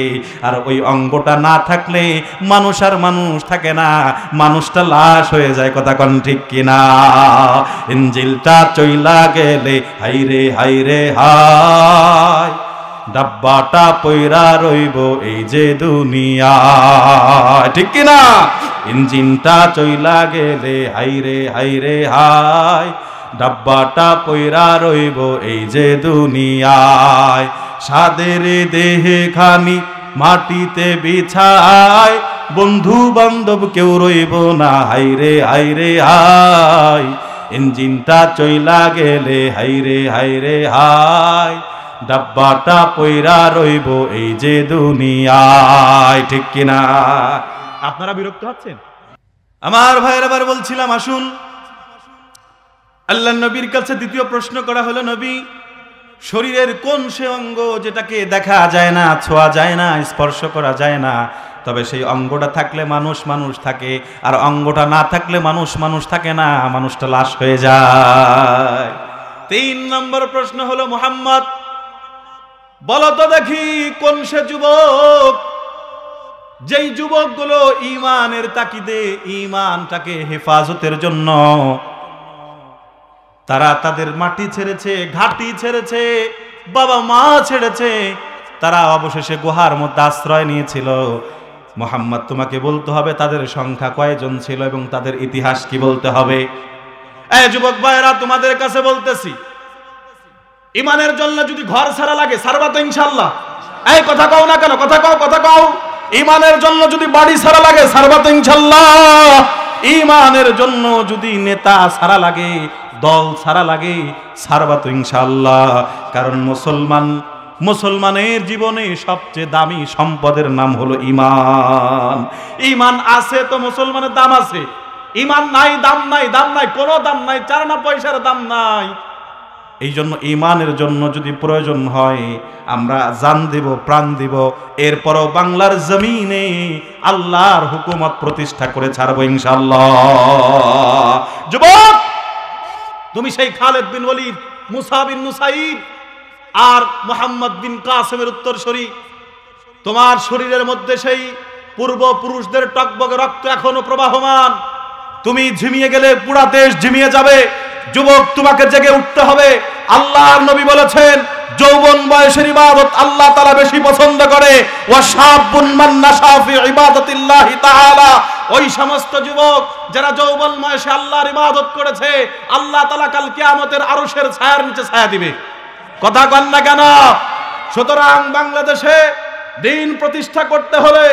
আর ওই অঙ্গটা না থাকলে মানুষ আর মানুষ থাকে না, মানুষটা লাশ হয়ে যায়। কথা কোন ঠিক কিনা? ইঞ্জিলটা চইলা গেলে হাইরে হাইরে হায়, ডাব্বাটা পয়রা রইব এই যে দুনিয়া, ঠিক কিনা? ইঞ্জিনটা চইলা গেলে হাইরে হাইরে হায়, ডাব্বাটা পয়রা রইব এই যে দুনিয়ায়। সাদের দেহে খানি মাটিতে বিছায়, বন্ধু বান্ধব কেউ রইব না, হাইরে হাইরে হায়, ইঞ্জিনটা চইলা গেলে হাইরে হাইরে হায়, ডাব্বাটা পয়রা রইব এই যে দুনিয়ায়, ঠিক কিনা? আপনারা বিরক্ত হচ্ছেন? আমার ভাইয়ের আবার বলছিলাম, আসুন আল্লাহর নবীর কাছে দ্বিতীয় প্রশ্ন করা হলো, নবী, শরীরের কোন সে অঙ্গ যেটাকে দেখা যায় না, ছোঁয়া যায় না, স্পর্শ করা যায় না, তবে সেই অঙ্গটা থাকলে মানুষ মানুষ থাকে, আর অঙ্গটা না থাকলে মানুষ মানুষ থাকে না, মানুষটা লাশ হয়ে যায়। 3 নম্বর প্রশ্ন হলো, মুহাম্মদ, বলো তো দেখি কোন সে যুবক, যেই যুবকগুলো ঈমানের তাকিদে, ঈমানটাকে হেফাজতের জন্য তারা তাদের মাটি ছেড়েছে, ঘাটি ছেড়েছে, বাবা মা ছেড়েছে, তারা অবশেষে গুহার মধ্যে আশ্রয় নিয়েছিল। মুহাম্মদ, তোমাকে বলতে হবে তাদের সংখ্যা কয়জন ছিল এবং তাদের ইতিহাস কি বলতে হবে। এই যুবক ভাইরা, তোমাদের কাছে বলতেছি, ঈমানের জন্য যদি ঘর ছাড়া লাগে, ছাড়বা তো ইনশাআল্লাহ? এই কথা কও না কেন? কথা কও, কথা কও। ঈমানের জন্য যদি বাড়ি ছাড়া লাগে, ছাড়বা তো ইনশাআল্লাহ? ঈমানের জন্য যদি নেতা ছাড়া লাগে, দল ছাড়া লাগে, ছাড়বা তো ইনশাআল্লাহ? কারণ মুসলমানের জীবনে সবচেয়ে দামি সম্পদের নাম হলো ঈমান। ঈমান আছে তো মুসলমানের দাম আছে, ঈমান নাই দাম নাই, দাম নাই, কোনো দাম নাই, 4 আনা পয়সার দাম নাই। এই জন্য ঈমানের জন্য যদি প্রয়োজন হয় আমরা জান দেব, প্রাণ দেব, এরপরও বাংলার জমিনে আল্লাহর হুকুমত প্রতিষ্ঠা করে ছাড়বো ইনশাআল্লাহ। যুবক, তুমি সেই খালেদ বিন ওলীদ, মুসা বিন নুসাইর আর মুহাম্মদ বিন কাসেমের উত্তরসূরি, তোমার শরীরের মধ্যে সেই পূর্বপুরুষদের টকবগে রক্ত এখনো প্রবাহমান। তুমি ঝিমিয়ে গেলে পুরা দেশ ঝিমিয়ে যাবে। যুবক, তোমাকে জেগে উঠতে হবে। আল্লাহর নবী বলেছেন, যৌবন বয়সের ইবাদত আল্লাহ তাআলা বেশি পছন্দ করে। ওয়া শাবুন মান নাশা ফি ইবাদাতিল্লাহি তাআলা, ওই সমস্ত যুবক যারা যৌবন বয়সে আল্লাহর ইবাদত করেছে, আল্লাহ তাআলা কাল কিয়ামতের আরশের ছায়ার নিচে ছায়া দিবে। কথা কন না কেন? সুতরাং বাংলাদেশে দিন প্রতিষ্ঠা করতে হলে,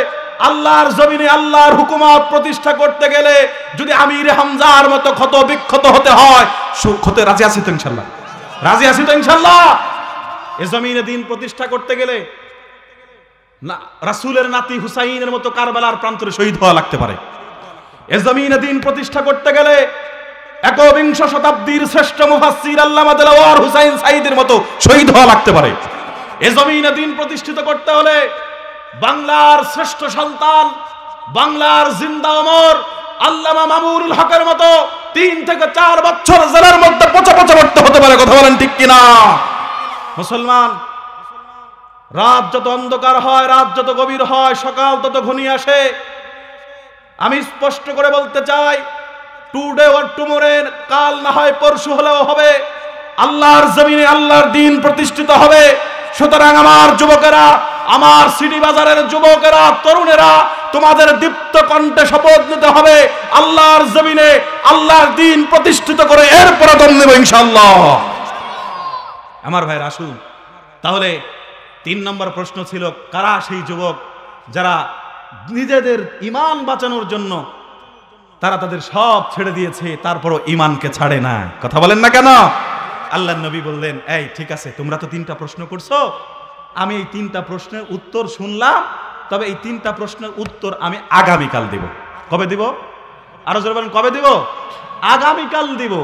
আল্লাহর জমিনে আল্লাহর হুকুমত প্রতিষ্ঠা করতে গেলে যদি আমির হামজার মতো ক্ষত বিক্ষত হতে হয়, হতে রাজি আছি তো ইনশাআল্লাহ? রাজি আছি তো ইনশাআল্লাহ? এ জমিনে দিন প্রতিষ্ঠা করতে গেলে না রাসূলের নাতি হুসাইনের মতো কারবালার প্রান্তরে শহীদ হওয়া লাগতে পারে। এ জমিনে দিন প্রতিষ্ঠা করতে গেলে একবিংশ শতাব্দীর শ্রেষ্ঠ মুফাসসির আল্লামা দেলাওয়ার হুসাইন সাঈদের মতো শহীদ হওয়া লাগতে পারে। এ জমিনে দিন প্রতিষ্ঠিত করতে হলে বাংলার শ্রেষ্ঠ সন্তান, বাংলার জিন্দা অমর আল্লামা মামুনুল হকের মতো 3 থেকে 4 বছর জেলের মধ্যে পচা পচা করতে হতে পারে। কথা বলেন ঠিক কিনা? মুসলমান, রাত যত অন্ধকার হয়, রাত যত গভীর হয়, সকাল তত ঘনিয়ে আসে। আমি স্পষ্ট করে বলতে চাই, টুডে অর টুমোরে, কাল না হয় পরশু হলেও হবে, আল্লাহর জমিনে আল্লাহর দ্বীন প্রতিষ্ঠিত হবে। সুতরাং আমার যুবকেরা, আমার সিটি বাজারের যুবকেরা, তরুণেরা, তোমাদের দীপ্ত কণ্ঠে শপথ নিতে হবে আল্লাহর জমিনে আল্লাহর দ্বীন প্রতিষ্ঠিত করে এরপরে দম নেব ইনশাআল্লাহ। আমার ভাইরা, আসুন তাহলে 3 নম্বর প্রশ্ন ছিল, কারা সেই যুবক যারা নিজেদের ঈমান বাঁচানোর জন্য তারা তাদের সব ছেড়ে দিয়েছে, তারপরও ঈমানকে ছাড়ে না? কথা বলেন না কেন? আল্লাহর নবী বললেন, এই ঠিক আছে, তোমরা তো 3টা প্রশ্ন করছো, আমি এই 3টা প্রশ্নের উত্তর শুনলাম, তবে এই 3টা প্রশ্নের উত্তর আমি আগামীকাল দিব। কবে দিব? আরো জোরে বলেন, কবে দিব? আগামীকাল দিব।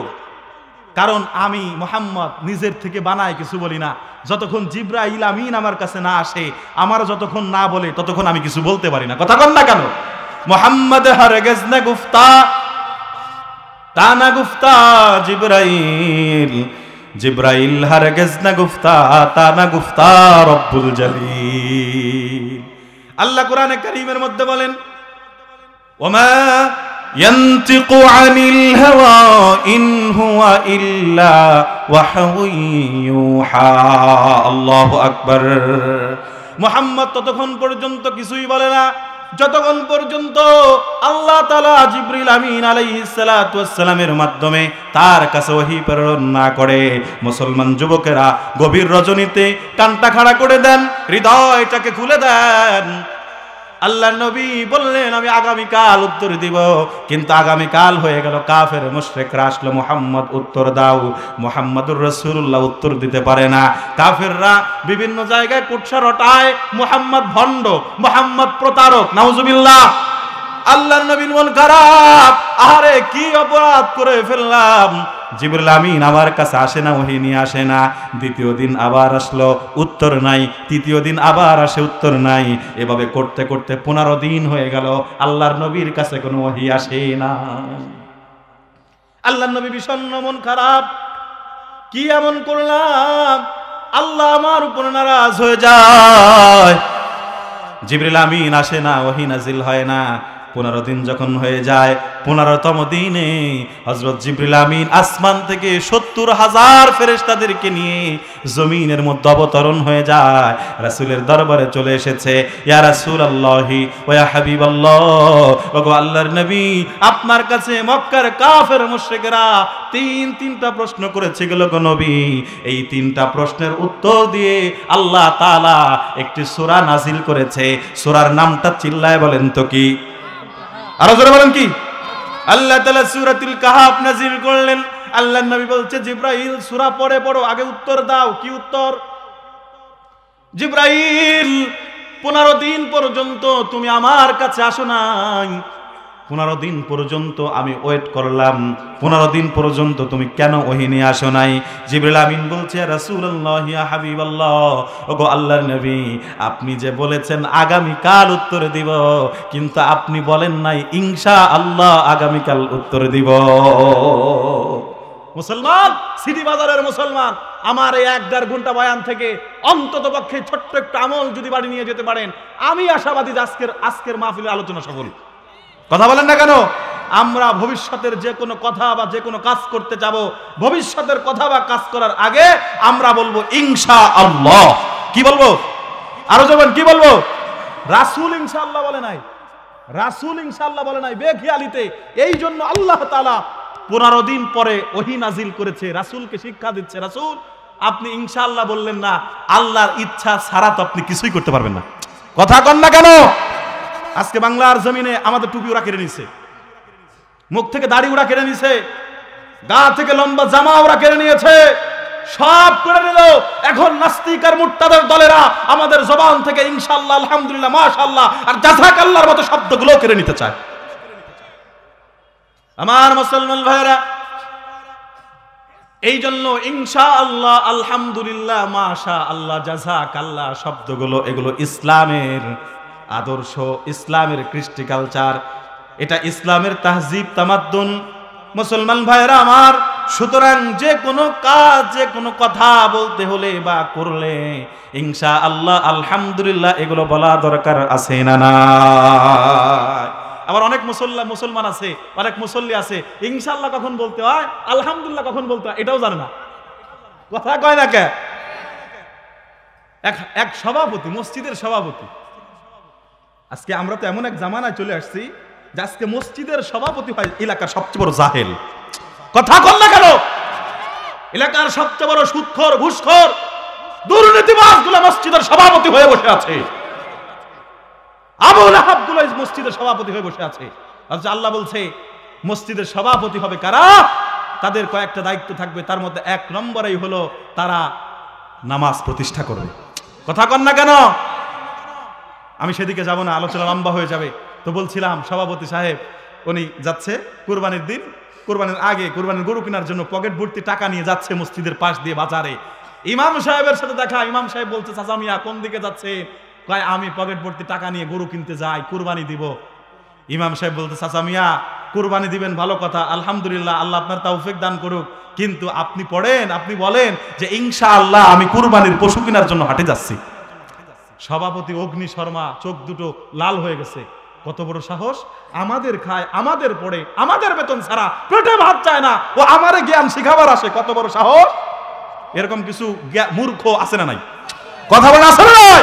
কারণ আমি মুহাম্মদ নিজের থেকে বানাই কিছু বলি না। যতক্ষণ জিবরাইল আমিন আমার কাছে না আসে, আমার যতক্ষণ না বলে ততক্ষণ আমি কিছু বলতে পারি না। কথা কন না কেন? মুহাম্মদ হারগিজ না গুফতা তা না গুফতা জিবরাইল, জিবরাইল হারগিজ না গুফতা তা না গুফতা রব্বুল জালিল। আল্লাহ কোরআনে কারীমের মধ্যে বলেন, ওমা ইয়ানতিকু আনিল হাওয়া ইন হুয়া ইল্লা ওয়াহয়ুন ইউহা। আল্লাহু আকবার। মুহাম্মদ ততক্ষণ পর্যন্ত কিছুই বলে না যতক্ষণ পর্যন্ত আল্লাহ তাআলা জিবরিল আমিন আলাইহিস সালাতু ওয়াস সালামের মাধ্যমে তার কাছে ওহী প্রেরণ না করে। মুসলমান যুবকেরা গভীর রজনীতে কানটা খাড়া করে দেন, হৃদয়টাকে খুলে দেন। আল্লাহ নবী বললেন আমি আগামীকাল উত্তর দিব, কিন্তু আগামীকাল হয়ে গেল, কাফের মুশরিকরা আসলো, মুহাম্মদ উত্তর দাও। মুহাম্মদুর রাসূলুল্লাহ উত্তর দিতে পারে না। কাফেররা বিভিন্ন জায়গায় কুৎসা রটায়, মুহাম্মদ ভণ্ড, মুহাম্মদ প্রতারক, নাউজুবিল্লাহ। আল্লাহর নবীর মন খারাপ, আরে কি অপরাধ করে ফেললাম। জিবরিল আমিন আমার কাছে আসে না, ওহী নিয়ে আসে না। দ্বিতীয় দিন আবার আসলো, উত্তর নাই। তৃতীয় দিন আবার আসে, উত্তর নাই। এভাবে করতে করতে 15 দিন হয়ে গেল, আল্লাহর নবীর কাছে কোনো ওহী আসে না। আল্লাহর নবী বিষণ্ণ, মন খারাপ, কি এমন করলাম আল্লাহ আমার উপর নারাজ হয়ে যায়। জিবরিল আমিন আসে না, ওহী নাজিল হয় না। 15 দিন যখন হয়ে যায়, 15তম দিনে হযরত জিবরিল আমিন আসমান থেকে 70,000 ফেরেশতাদেরকে নিয়ে জমিনের মধ্যে অবতরণ হয়ে যায়, রাসূলের দরবারে চলে এসেছে। ইয়া রাসূলুল্লাহি ওয়া ইয়া হাবিবাল্লাহ, ওগো আল্লাহর নবী, আপনার কাছে মক্কার কাফের মুশরিকরা তিনটা প্রশ্ন করেছে গেল গো নবী। এই 3টা প্রশ্নের উত্তর দিয়ে আল্লাহ তাআলা একটি সূরা নাজিল করেছে। সূরার নামটা চিল্লায় বলেন তো কি? আরো জোরে বলেন কি? আল্লাহ তাআলা সূরাতুল কাহাফ নাযিল করলেন। আল্লাহর নবী বলছে, জিবরাইল সূরা পড়ো, আগে উত্তর দাও। কি উত্তর? জিবরাইল 15 দিন পর্যন্ত তুমি আমার কাছে আসো নাই। 15 দিন পর্যন্ত আমি ওয়েট করলাম, 15 দিন পর্যন্ত তুমি কেন ওহী নিয়ে আসো নাই? জিবরিল আমিন বলছে, রাসূলুল্লাহ ইয়া হাবিবাল্লাহ, ওগো আল্লাহর নবী, আপনি যে বলেছেন আগামীকাল উত্তর দিব, কিন্তু আপনি বলেন নাই ইনশাআল্লাহ আগামীকাল উত্তর দিব। মুসলমান, সিটি বাজারের মুসলমান, আমার এই 1-1.5 ঘন্টা বয়ান থেকে অন্তত পক্ষে ছোট্ট একটা আমল যদি বাড়ি নিয়ে যেতে পারেন, আমি আশাবাদী যে আজকের মাহফিলের আলোচনা সফল। কথা বলেন না কেন? আমরা ভবিষ্যতের যে কোনো কথা বা যে কোনো কাজ করতে যাব, ভবিষ্যতের কথা বা কাজ করার আগে আমরা বলবো ইনশাআল্লাহ। কি বলবো? আরো যাবেন, কি বলবো? রাসূল ইনশাআল্লাহ বলে নাই, রাসূল ইনশাআল্লাহ বলে নাই বেখেয়ালিতে। এই জন্য আল্লাহ তাআলা 15 দিন পরে ওহী নাজিল করেছে, রাসূলকে শিক্ষা দিচ্ছে, রাসূল আপনি ইনশাআল্লাহ বললেন না, আল্লাহর ইচ্ছা ছাড়া তো আপনি কিছুই করতে পারবেন না। কথা কন না কেন? আজকে বাংলার জমিনে আমাদের টুপি ওরা কেড়ে নিছে, মুখ থেকে দাড়ি ওরা কেড়ে নিছে, গা থেকে লম্বা জামা ওরা কেড়ে নিয়েছে, সব করে নিল। এখন নাস্তিক আর মুরতাদের দলেরা আমাদের জবান থেকে ইনশাআল্লাহ, আলহামদুলিল্লাহ, মাশাআল্লাহ আর জাযাকাল্লাহর মতো শব্দগুলো কেড়ে নিতে চায়। আমার মুসলমান ভাইরা, এই জন্য ইনশাআল্লাহ, আলহামদুলিল্লাহ, মাশাআল্লাহ, জাযাকাল্লাহ শব্দগুলো, এগুলো ইসলামের আদর্শ, ইসলামের কৃষ্টি কালচার, এটা ইসলামের তাহজিব তামাদ্দুন। মুসলমান ভাইরা আমার, সুতরাং যে কোনো কাজ, যে কোনো কথা বলতে হলে বা করলে ইনশাআল্লাহ, আলহামদুলিল্লাহ এগুলো বলা দরকার আছে না না? আবার অনেক মুসলমান আছে, অনেক মুসল্লি আছে, ইনশাআল্লাহ কখন বলতে হয়, আলহামদুলিল্লাহ কখন বলতে হয় এটাও জানে না। কথা কয় না কে? এক সভাপতি, মসজিদের সভাপতি, আজকে আমরা তো এমন এক জামানায় চলে আসছি যে আজকে মসজিদের সভাপতি হয় এলাকার সবচেয়ে বড় জাহেল। কথা কন না কেন? এলাকার সবচেয়ে বড় সুদখোর, ঘুষখোর, দুর্নীতিবাজগুলো মসজিদের সভাপতি হয়ে বসে আছে। আবু লাহাবগুলো মসজিদের সভাপতি হয়ে বসে আছে। আচ্ছা, আল্লাহ বলছে মসজিদের সভাপতি হবে কারা? তাদের কয়েকটা দায়িত্ব থাকবে, তার মধ্যে 1 নম্বরেই হলো তারা নামাজ প্রতিষ্ঠা করবে। কথা কন না কেন? আমি সেদিকে যাব না, আলোচনা লম্বা হয়ে যাবে। তো বলছিলাম, সভাপতি সাহেব উনি যাচ্ছে কুরবানির দিন কুরবানির আগে কুরবানির গরু কেনার জন্য পকেট ভর্তি টাকা নিয়ে যাচ্ছে মসজিদের পাশ দিয়ে বাজারে। ইমাম সাহেবের সাথে দেখা, ইমাম সাহেব বলছে চাচা মিয়া কোন দিকে যাচ্ছে? কয় আমি পকেট ভর্তি টাকা নিয়ে গরু কিনতে যাই, কুরবানি দিব। ইমাম সাহেব বলতে চাচা মিয়া কুরবানি দিবেন ভালো কথা, আলহামদুলিল্লাহ, আল্লাহ আপনার তৌফিক দান করুক, কিন্তু আপনি পড়েন, আপনি বলেন যে ইনশাআল্লাহ আমি কুরবানির পশু কেনার জন্য হাটে যাচ্ছি। সভাপতি অগ্নি শর্মা চোখ দুটো লাল হয়ে গেছে। কত বড় সাহস! আমাদের খায়, আমাদের পড়ে, আমাদের বেতন ছাড়া পেটে ভাত চায় না, ও আমারে জ্ঞান শিখাবার আসে, কত বড় সাহস! এরকম কিছু মূর্খ আছে না নাই? কথা বলে আছে না নাই?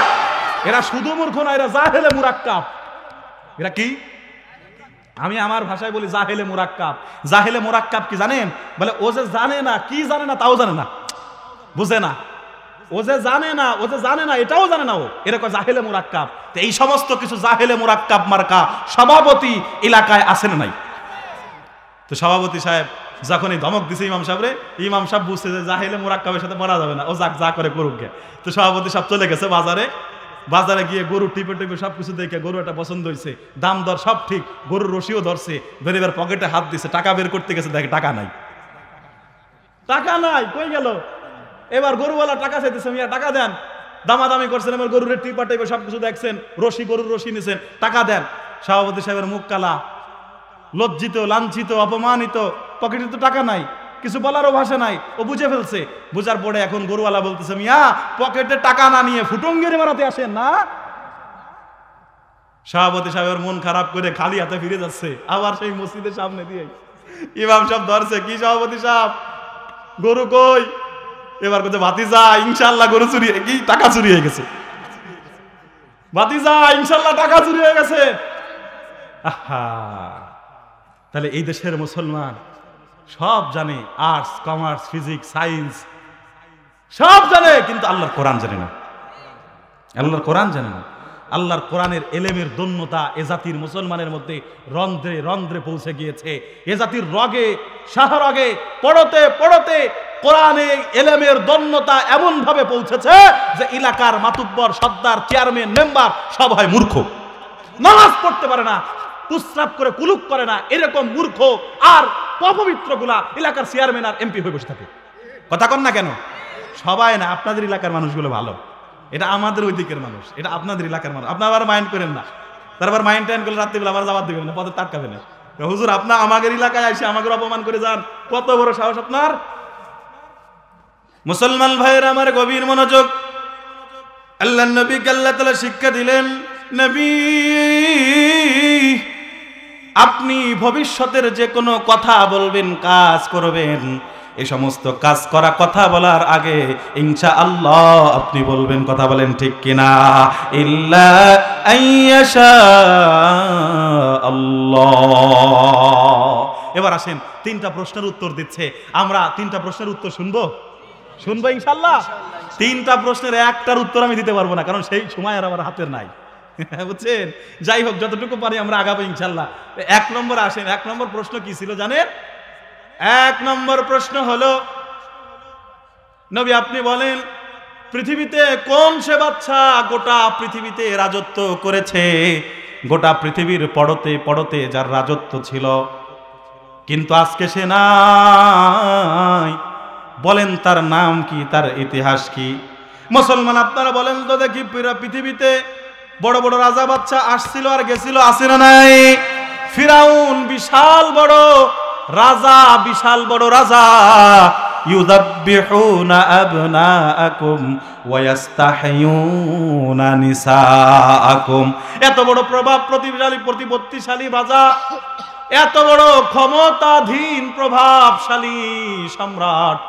এরা শুধু মূর্খ না, এরা জাহেলে মুরাক্কাব। এরা কি? আমি আমার ভাষায় বলি জাহেলে মুরাক্কাব। জাহেলে মুরাক্কাব কি জানেন? বলে ও যে জানে না, কি জানে না তাও জানে না, বুঝে না। ও যে জানে না, ও যে জানে না এটাও জানে না, ও এরকম জাহেলে মুরাক্কাব। তো এই সমস্ত কিছু জাহেলে মুরাক্কাব মার্কা সভাপতি এলাকায় আছে না নাই? তো সভাপতি সাহেব যখন এই ধমক দিছে ইমাম সাহেবরে, ইমাম সাহেব বুঝছে যে জাহেলে মুরাক্কাবের সাথে মরা যাবে না, ও যাক যা করে করুক গে। তো সভাপতি সাহেব চলে গেছে বাজারে। বাজারে গিয়ে গরু টিপে টিপে সবকিছু দেখে গরু একটা পছন্দ হয়েছে, দাম দর সব ঠিক, গরুর রশিও ধরছে, ধরে এবার পকেটে হাত দিছে, টাকা বের করতে গেছে, দেখে টাকা নাই। টাকা নাই, কই গেল? এবার গরুওয়ালা টাকা চাইতেছে, মিয়া টাকা দেন। দামাদামি করছেন, এবার গরুর টিপা টিপে সবকিছু দেখছেন, রশি গরুর রশি নিছেন, টাকা দেন। সভাপতি সাহেবের মুখ কালা, লজ্জিত, লাঞ্ছিত, অপমানিত, পকেটে তো টাকা নাই, কিছু বলারও ভাষা নাই। ও বুঝে ফেলছে। বুঝার পরে এখন গরুওয়ালা বলতেছে, মিয়া পকেটে টাকা না নিয়ে ফুটঙ্গির মারাতে আসেন না। সভাপতি সাহেবের মন খারাপ করে খালি হাতে ফিরে যাচ্ছে, আবার সেই মসজিদের সামনে দিয়ে ইমাম সাহেব ধরছে, কি সভাপতি সাহেব গরু কই? এবার কোথায় ভাতিজা ইনশাআল্লাহ গরু চুরি, কি টাকা চুরি হয়ে গেছে, ভাতিজা ইনশাআল্লাহ টাকা চুরি হয়ে গেছে। আহা, তাহলে এই দেশের মুসলমান সব জানে, আর্টস, কমার্স, ফিজিক্স, সায়েন্স সব জানে, কিন্তু আল্লাহর কোরআন জানে না। আল্লাহর কোরআন জানে না। আল্লাহর কোরআনের এলেমের দন্যতা এ জাতির মুসলমানের মধ্যে রন্ধ্রে রন্ধ্রে পৌঁছে গিয়েছে। এ জাতির রগে শাহরগে পড়তে পড়তে কোরআনে এলেমের দন্যতা এমন ভাবে পৌঁছেছে যে এলাকার মাতুব্বর, সর্দার, চেয়ারম্যান, মেম্বার সব হয় মূর্খ, নামাজ পড়তে পারে না, প্রস্রাব করে কুলুক করে না, এরকম মূর্খ আর অপবিত্রগুলা এলাকার চেয়ারম্যান আর এমপি হয়ে বসে থাকে। কথা কন না কেন? সবাই না, আপনাদের এলাকার মানুষগুলো ভালো, এটা আমাদের ওই দিকের মানুষ, এটা আপনাদের এলাকার মানুষ। আপনার আবার মাইন্ড করেন না, তারপর মাইন্ড টাইন করলে রাত্রিবেলা আবার জবাব দেবেন না, পথে তাটকাবে না। হুজুর আপনার আমাদের এলাকায় এসে আমাকে অপমান করে যান, কত বড় সাহস আপনার! মুসলমান ভাইয়ের আমার গভীর মনোযোগ। আল্লাহ নবীকে আল্লাহ তাআলা শিক্ষা দিলেন, নবী আপনি ভবিষ্যতের যে কোনো কথা বলবেন, কাজ করবেন, এই সমস্ত কাজ করা কথা বলার আগে ইনশাআল্লাহ আপনি বলবেন। কথা বলেন ঠিক কিনা? ইল্লা আইয়াশা আল্লাহ। এবার আসেন, তিনটা প্রশ্নের উত্তর দিচ্ছে, আমরা তিনটা প্রশ্নের উত্তর শুনবো ইনশাআল্লাহ। তিনটা প্রশ্নের একটার উত্তর আমি দিতে পারবো না, কারণ সেই সময় আর আমার হাতের নাই, বুঝছেন? যাই হোক, যতটুকু পারি আমরা আগাবো ইনশাআল্লাহ। এক নম্বর আসেন, এক নম্বর প্রশ্ন কি ছিল জানেন? এক নম্বর প্রশ্ন হলো, নবী আপনি বলেন পৃথিবীতে কোন সে বাদশা গোটা পৃথিবীতে রাজত্ব করেছে, গোটা পৃথিবীর পড়তে পড়তে যার রাজত্ব ছিল, কিন্তু আজকে সে নাই, বলেন তার নাম কি, তার ইতিহাস কি? মুসলমান আপনারা বলেন তো দেখি, পৃথিবীতে বড় বড় রাজা বাদশা আসছিল আর গেছিল, আছে না নাই? ফিরাউন বিশাল বড় রাজা, বিশাল বড় রাজা। ইউযাব্বিহুনা আবনাআকুম ওয়া ইস্তাহয়ুনা নিসাআকুম। এত বড় প্রভাব প্রতিশালী, প্রতিপত্তিশালী রাজা, এত বড় ক্ষমতাধীন প্রভাবশালী সম্রাট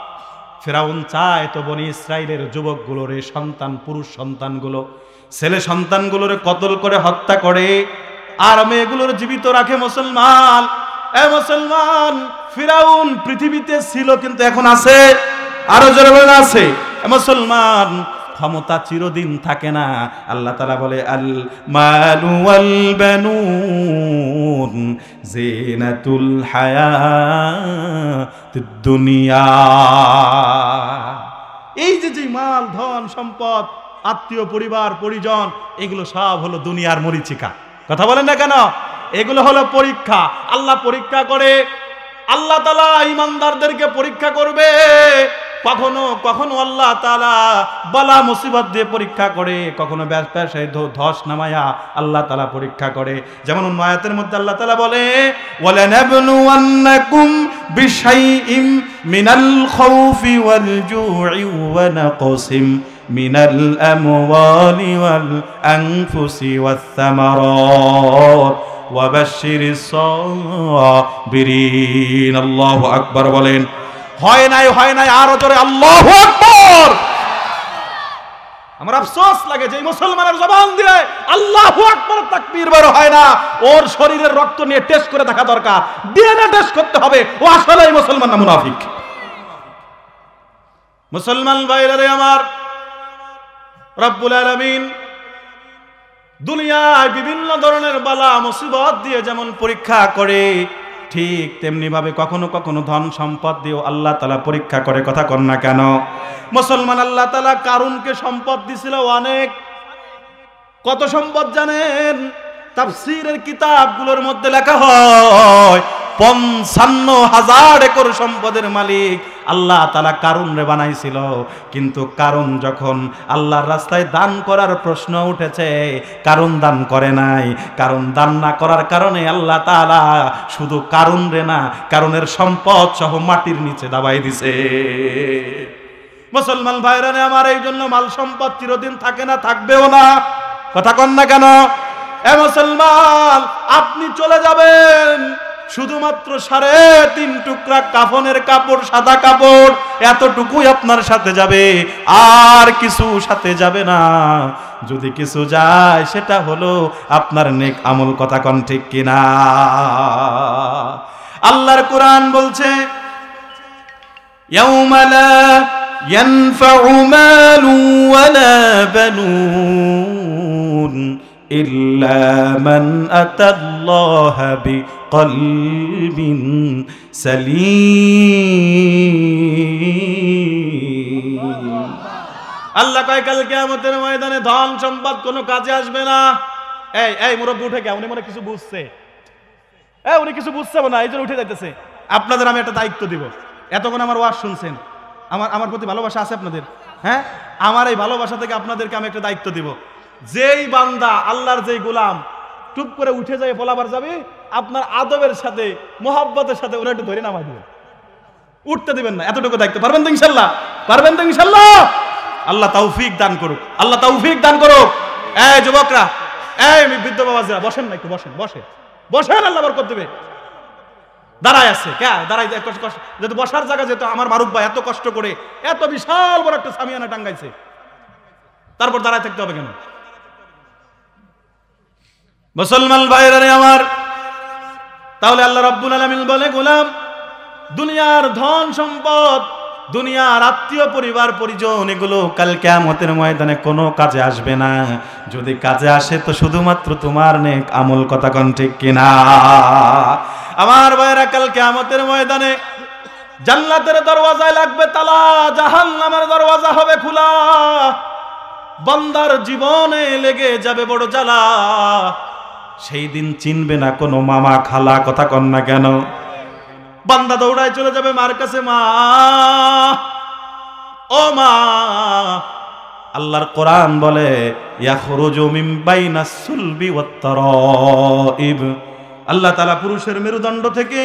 ফিরাউন চায় তো বনি ইসরাইলের যুবকগুলোরে, সন্তান, পুরুষ সন্তানগুলো, ছেলে সন্তানগুলোরে কতল করে হত্যা করে আর মেয়েগুলোর জীবিত রাখে। মুসলমান, এ মুসলমান, ফিরাউন পৃথিবীতে ছিল কিন্তু এখন আছে, আরো জোরে বলেন আছে। মুসলমান, ক্ষমতা চিরদিন থাকে না। আল্লাহ তাআলা বলে, আল মালু ওয়াল বানুন জিনাতুল হায়াতিদ দুনিয়া। এই যে মাল, ধন, সম্পদ, আত্মীয়, পরিবার, পরিজন, এগুলো সব হলো দুনিয়ার মরীচিকা। কথা বলেন না কেন? এগুলো হলো পরীক্ষা। আল্লাহ পরীক্ষা করে আল্লাহ তাআলা ঈমানদারদেরকে পরীক্ষা করবে, কখনো কখনো আল্লাহ তাআলা বালা মুসিবত দিয়ে পরীক্ষা করে, কখনো ব্যবসায় ধস নামায়া আল্লাহ তাআলা পরীক্ষা করে। যেমন অন্য আয়াতের মধ্যে আল্লাহ তাআলা বলে, ওয়ালানাবলুওয়ান্নাকুম বিশাইইম মিনাল খাউফি ওয়াল জু'i ওয়া নাকসিম মিনাল আমওয়ালি ওয়াল আনফুসি ওয়াস সামারাত ওয়া বাশশিরিস সাবিরিন। আল্লাহু আকবার বলেন। হয় নাই আরো জোরে আল্লাহু আকবার। আমার আফসোস লাগে যে মুসলমানের জবান দিয়ে আল্লাহু আকবার তাকবীর বের হয় না। ওর শরীরের রক্ত নিয়ে টেস্ট করে দেখা দরকার, ডিএনএ টেস্ট করতে হবে ও আসলেই মুসলমান না মুনাফিক। মুসলমান ভাইরা রে আমার, রব্বুল আলামিন দুনিয়ায় বিভিন্ন ধরনের বালা মুসিবত দিয়ে যেমন পরীক্ষা করে, ঠিক তেমনি ভাবে কখনো কখনো ধন সম্পদ দিয়েও আল্লাহ তাআলা পরীক্ষা করে। কথা কন না কেন? মুসলমান আল্লাহ তাআলা কারুনকে সম্পদ দিছিল অনেক। কত সম্পদ জানেন? তাফসীরের কিতাবগুলোর মধ্যে লেখা হয় 55,000 একর সম্পদের মালিক আল্লাহ তাআলা কারুন রে বানাইছিল। কিন্তু কারুন যখন আল্লাহর রাস্তায় দান করার প্রশ্ন উঠেছে, কারুন দান করে নাই। কারুন দান না করার কারণে আল্লাহ তাআলা শুধু কারুন রে না, কারুনের সম্পদ সহ মাটির নিচে দাবাই দিছে। মুসলমান ভাইরা আমার, এই জন্য মাল সম্পদ চিরদিন থাকে না, থাকবেও না। কথা কন না কেন? এ মুসলমান, আপনি চলে যাবেন, শুধুমাত্র 3.5 টুকরা কাফনের কাপড়, সাদা কাপড়, এতটুকুই আপনার সাথে যাবে, আর কিছু সাথে যাবে না। যদি কিছু যায় সেটা হলো আপনার নেক আমল। কথা কন ঠিক কিনা? আল্লাহর কোরআন বলছে, ইয়াউমা লা ইয়ানফাউ মালু ওয়ালা বানুন ইল্লা মান আতাল্লাহা বিকলবিন সালিম। আল্লাহ কয় কাল কিয়ামতের ময়দানে ধন সম্পদ কোনো কাজে আসবে না। এই মুরব্বি উঠে গে, উনি মনে কিছু বুঝছে। উনি কিছু বুঝছে না, এই জন্য উঠে যাইতেছে। আপনাদের আমি একটা দায়িত্ব দিব। এতক্ষণ আমার ওয়াজ শুনছেন, আমার প্রতি ভালোবাসা আছে আপনাদের? হ্যাঁ, আমার এই ভালোবাসা থেকে আপনাদেরকে আমি একটা দায়িত্ব দিব। যেই বান্দা আল্লাহর যেই গোলাম টুপ করে উঠে যায় পলাবার যাবে, আপনার আদবের সাথে মোহাব্বতের সাথে ওরা একটু ধরে নামাই দিবেন, উঠতে দিবেন না। এতটুকু দায়িত্ব পারবেন তো ইনশাল্লাহ? পারবেন তো ইনশাল্লাহ? আল্লাহ তৌফিক দান করুক, আল্লাহ তৌফিক দান করুক। এই যুবকরা, এই বৃদ্ধ বাবাজিরা, বসেন না, একটু বসেন, বসেন, আল্লাহ বরকত দেবে। দাঁড়ায় আছে কে? দাঁড়াই, যেহেতু বসার জায়গা, যেহেতু আমার মারুফ ভাই এত কষ্ট করে এত বিশাল বড় একটা সামিয়ানা টাঙ্গাইছে, তারপর দাঁড়ায় থাকতে হবে কেন? মুসলমান ভাইরা আমার, তাহলে আল্লাহ রাব্বুল আলামিন বলে, গোলাম, দুনিয়ার ধন সম্পদ, দুনিয়ার আত্মীয় পরিবার পরিজন, এগুলো কাল কিয়ামতের ময়দানে কোনো কাজে আসবে না। যদি কাজে আসে তো শুধুমাত্র তোমার নেক আমল। কথা কোন ঠিক কিনা? আমার ভাইরা, কাল কিয়ামতের ময়দানে জান্নাতের দরওয়াজায় লাগবে তালা, জাহান্নামের দরওয়াজা হবে খোলা। বান্দার জীবনে লেগে যাবে বড় জ্বালা। সেই দিন চিনবে না কোনো মামা খালা। কথা কন না কেন? বান্দা দৌড়ায় চলে যাবে মার কাছে, মা, ও মা। আল্লাহর কোরআন বলে, ইয়াখরুজু মিন বাইনাস সুলবি ওয়াত তারাইব। আল্লাহ তাআলা পুরুষের মেরুদণ্ড থেকে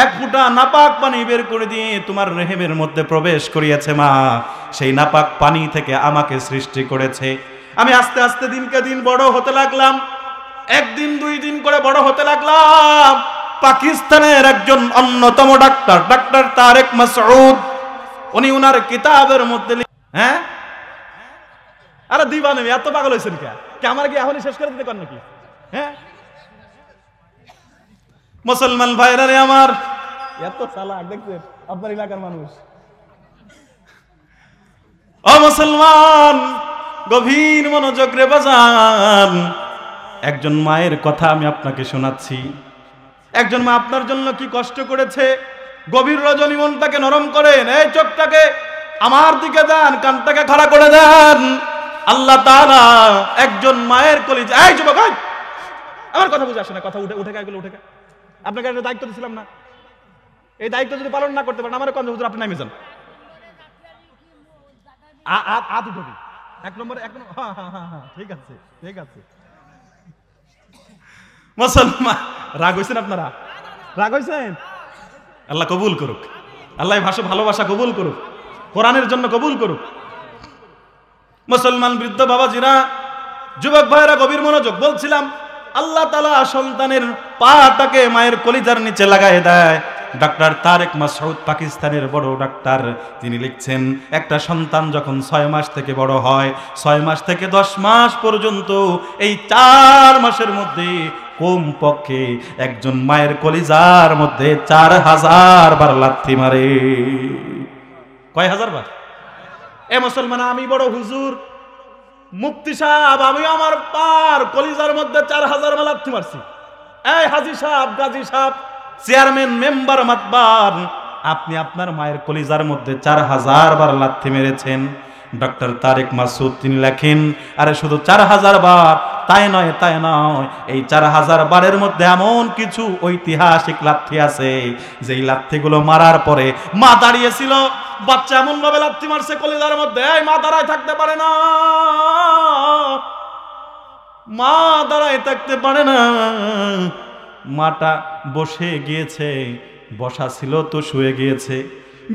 এক ফোঁটা নাপাক পানি বের করে দিয়ে তোমার রেহেমের মধ্যে প্রবেশ করিয়েছে মা। সেই নাপাক পানি থেকে আমাকে সৃষ্টি করেছে। আমি আস্তে আস্তে দিনকে দিন বড় হতে লাগলাম। একদিন 2 দিন করে বড় হতে লাগলাম। পাকিস্তানের একজন অন্যতম ডাক্তার তারেক মাসউদ, উনি উনার কিতাবের মধ্যে, হ্যাঁ, আরে দিবানে এত পাগল হয়েছেন কে? আমার কি এখনই শেষ করে দিতে পারেন নাকি? হ্যাঁ, মুসলমান ভাইরা রে আমার, এত চালাক দেখছেন আপনার এলাকার মানুষ। ও মুসলমান, গভীর মনোযোগ রে বাজান। একজন মায়ের কথা আমি আপনাকে শোনাচ্ছি। একজন মা আপনার জন্য কি কষ্ট করেছে। গভীর রজনী মনটাকে নরম করেন, এই চোখটাকে আমার দিকে দেন, কানটাকে খাড়া করে দেন। আল্লাহ তাআলা একজন মায়ের কলিজা, এই যুবক, আমার কথা বুঝে আসে না, কথা উঠে গেল, আপনাকে একটা দায়িত্ব দিছিলাম না? এই দায়িত্ব যদি পালন না করতে পারেন আমার কোন হুজুর আপনি নামে যান। উঠবি 1 নম্বরে 1 নম্বর। হ্যাঁ ঠিক আছে ঠিক আছে। মুসলমান রাগ হইছেন আপনারা? রাগ হইছেন? আল্লাহ কবুল করুক, আল্লাহ ভালোবাসা কবুল করুক, কোরআনের জন্য কবুল করুক। মুসলমান বৃদ্ধ বাবাজিরা, যুবক ভাইরা গভীর মনোযোগ। বলছিলাম আল্লাহ তাআলা সন্তানের পাটাকে মায়ের কলিজার নিচে লাগায় দেয়। ডক্টর তারেক মাসউদ পাকিস্তানের বড় ডাক্তার, তিনি লিখছেন একটা সন্তান যখন 6 মাস থেকে বড় হয়, 6 মাস থেকে 10 মাস পর্যন্ত এই 4 মাসের মধ্যে কমপক্ষে একজন মায়ের কলিজার মধ্যে 4000 বার লাথি মারে। কয় হাজার বার? এ মুসলমান, আমি বড় হুজুর মুফতি সাহেব, আমি আমার পার কলিজার মধ্যে 4000 বার লাথি মারছি। এই হাজী সাহেব, গাজী সাহেব, চেয়ারম্যান, মেম্বার, মাতবার, আপনি আপনার মায়ের কলিজার মধ্যে 4000 বার লাথি মেরেছেন। ডক্টর তারেক মাসউদ তিনি লেখেন, আরে শুধু 4000 বার তাই নয়, এই 4000 বারের মধ্যে এমন কিছু ঐতিহাসিক লাথি আছে যেই লাথিগুলো মারার পরে মা দাঁড়িয়েছিল, বাচ্চা এমন ভাবে লাথি মারছে কলিজার মধ্যে, এই মা দাঁড়ায় থাকতে পারে না, মা দাঁড়ায় থাকতে পারে না, মাটা বসে গিয়েছে, বসা ছিল তো শুয়ে গিয়েছে,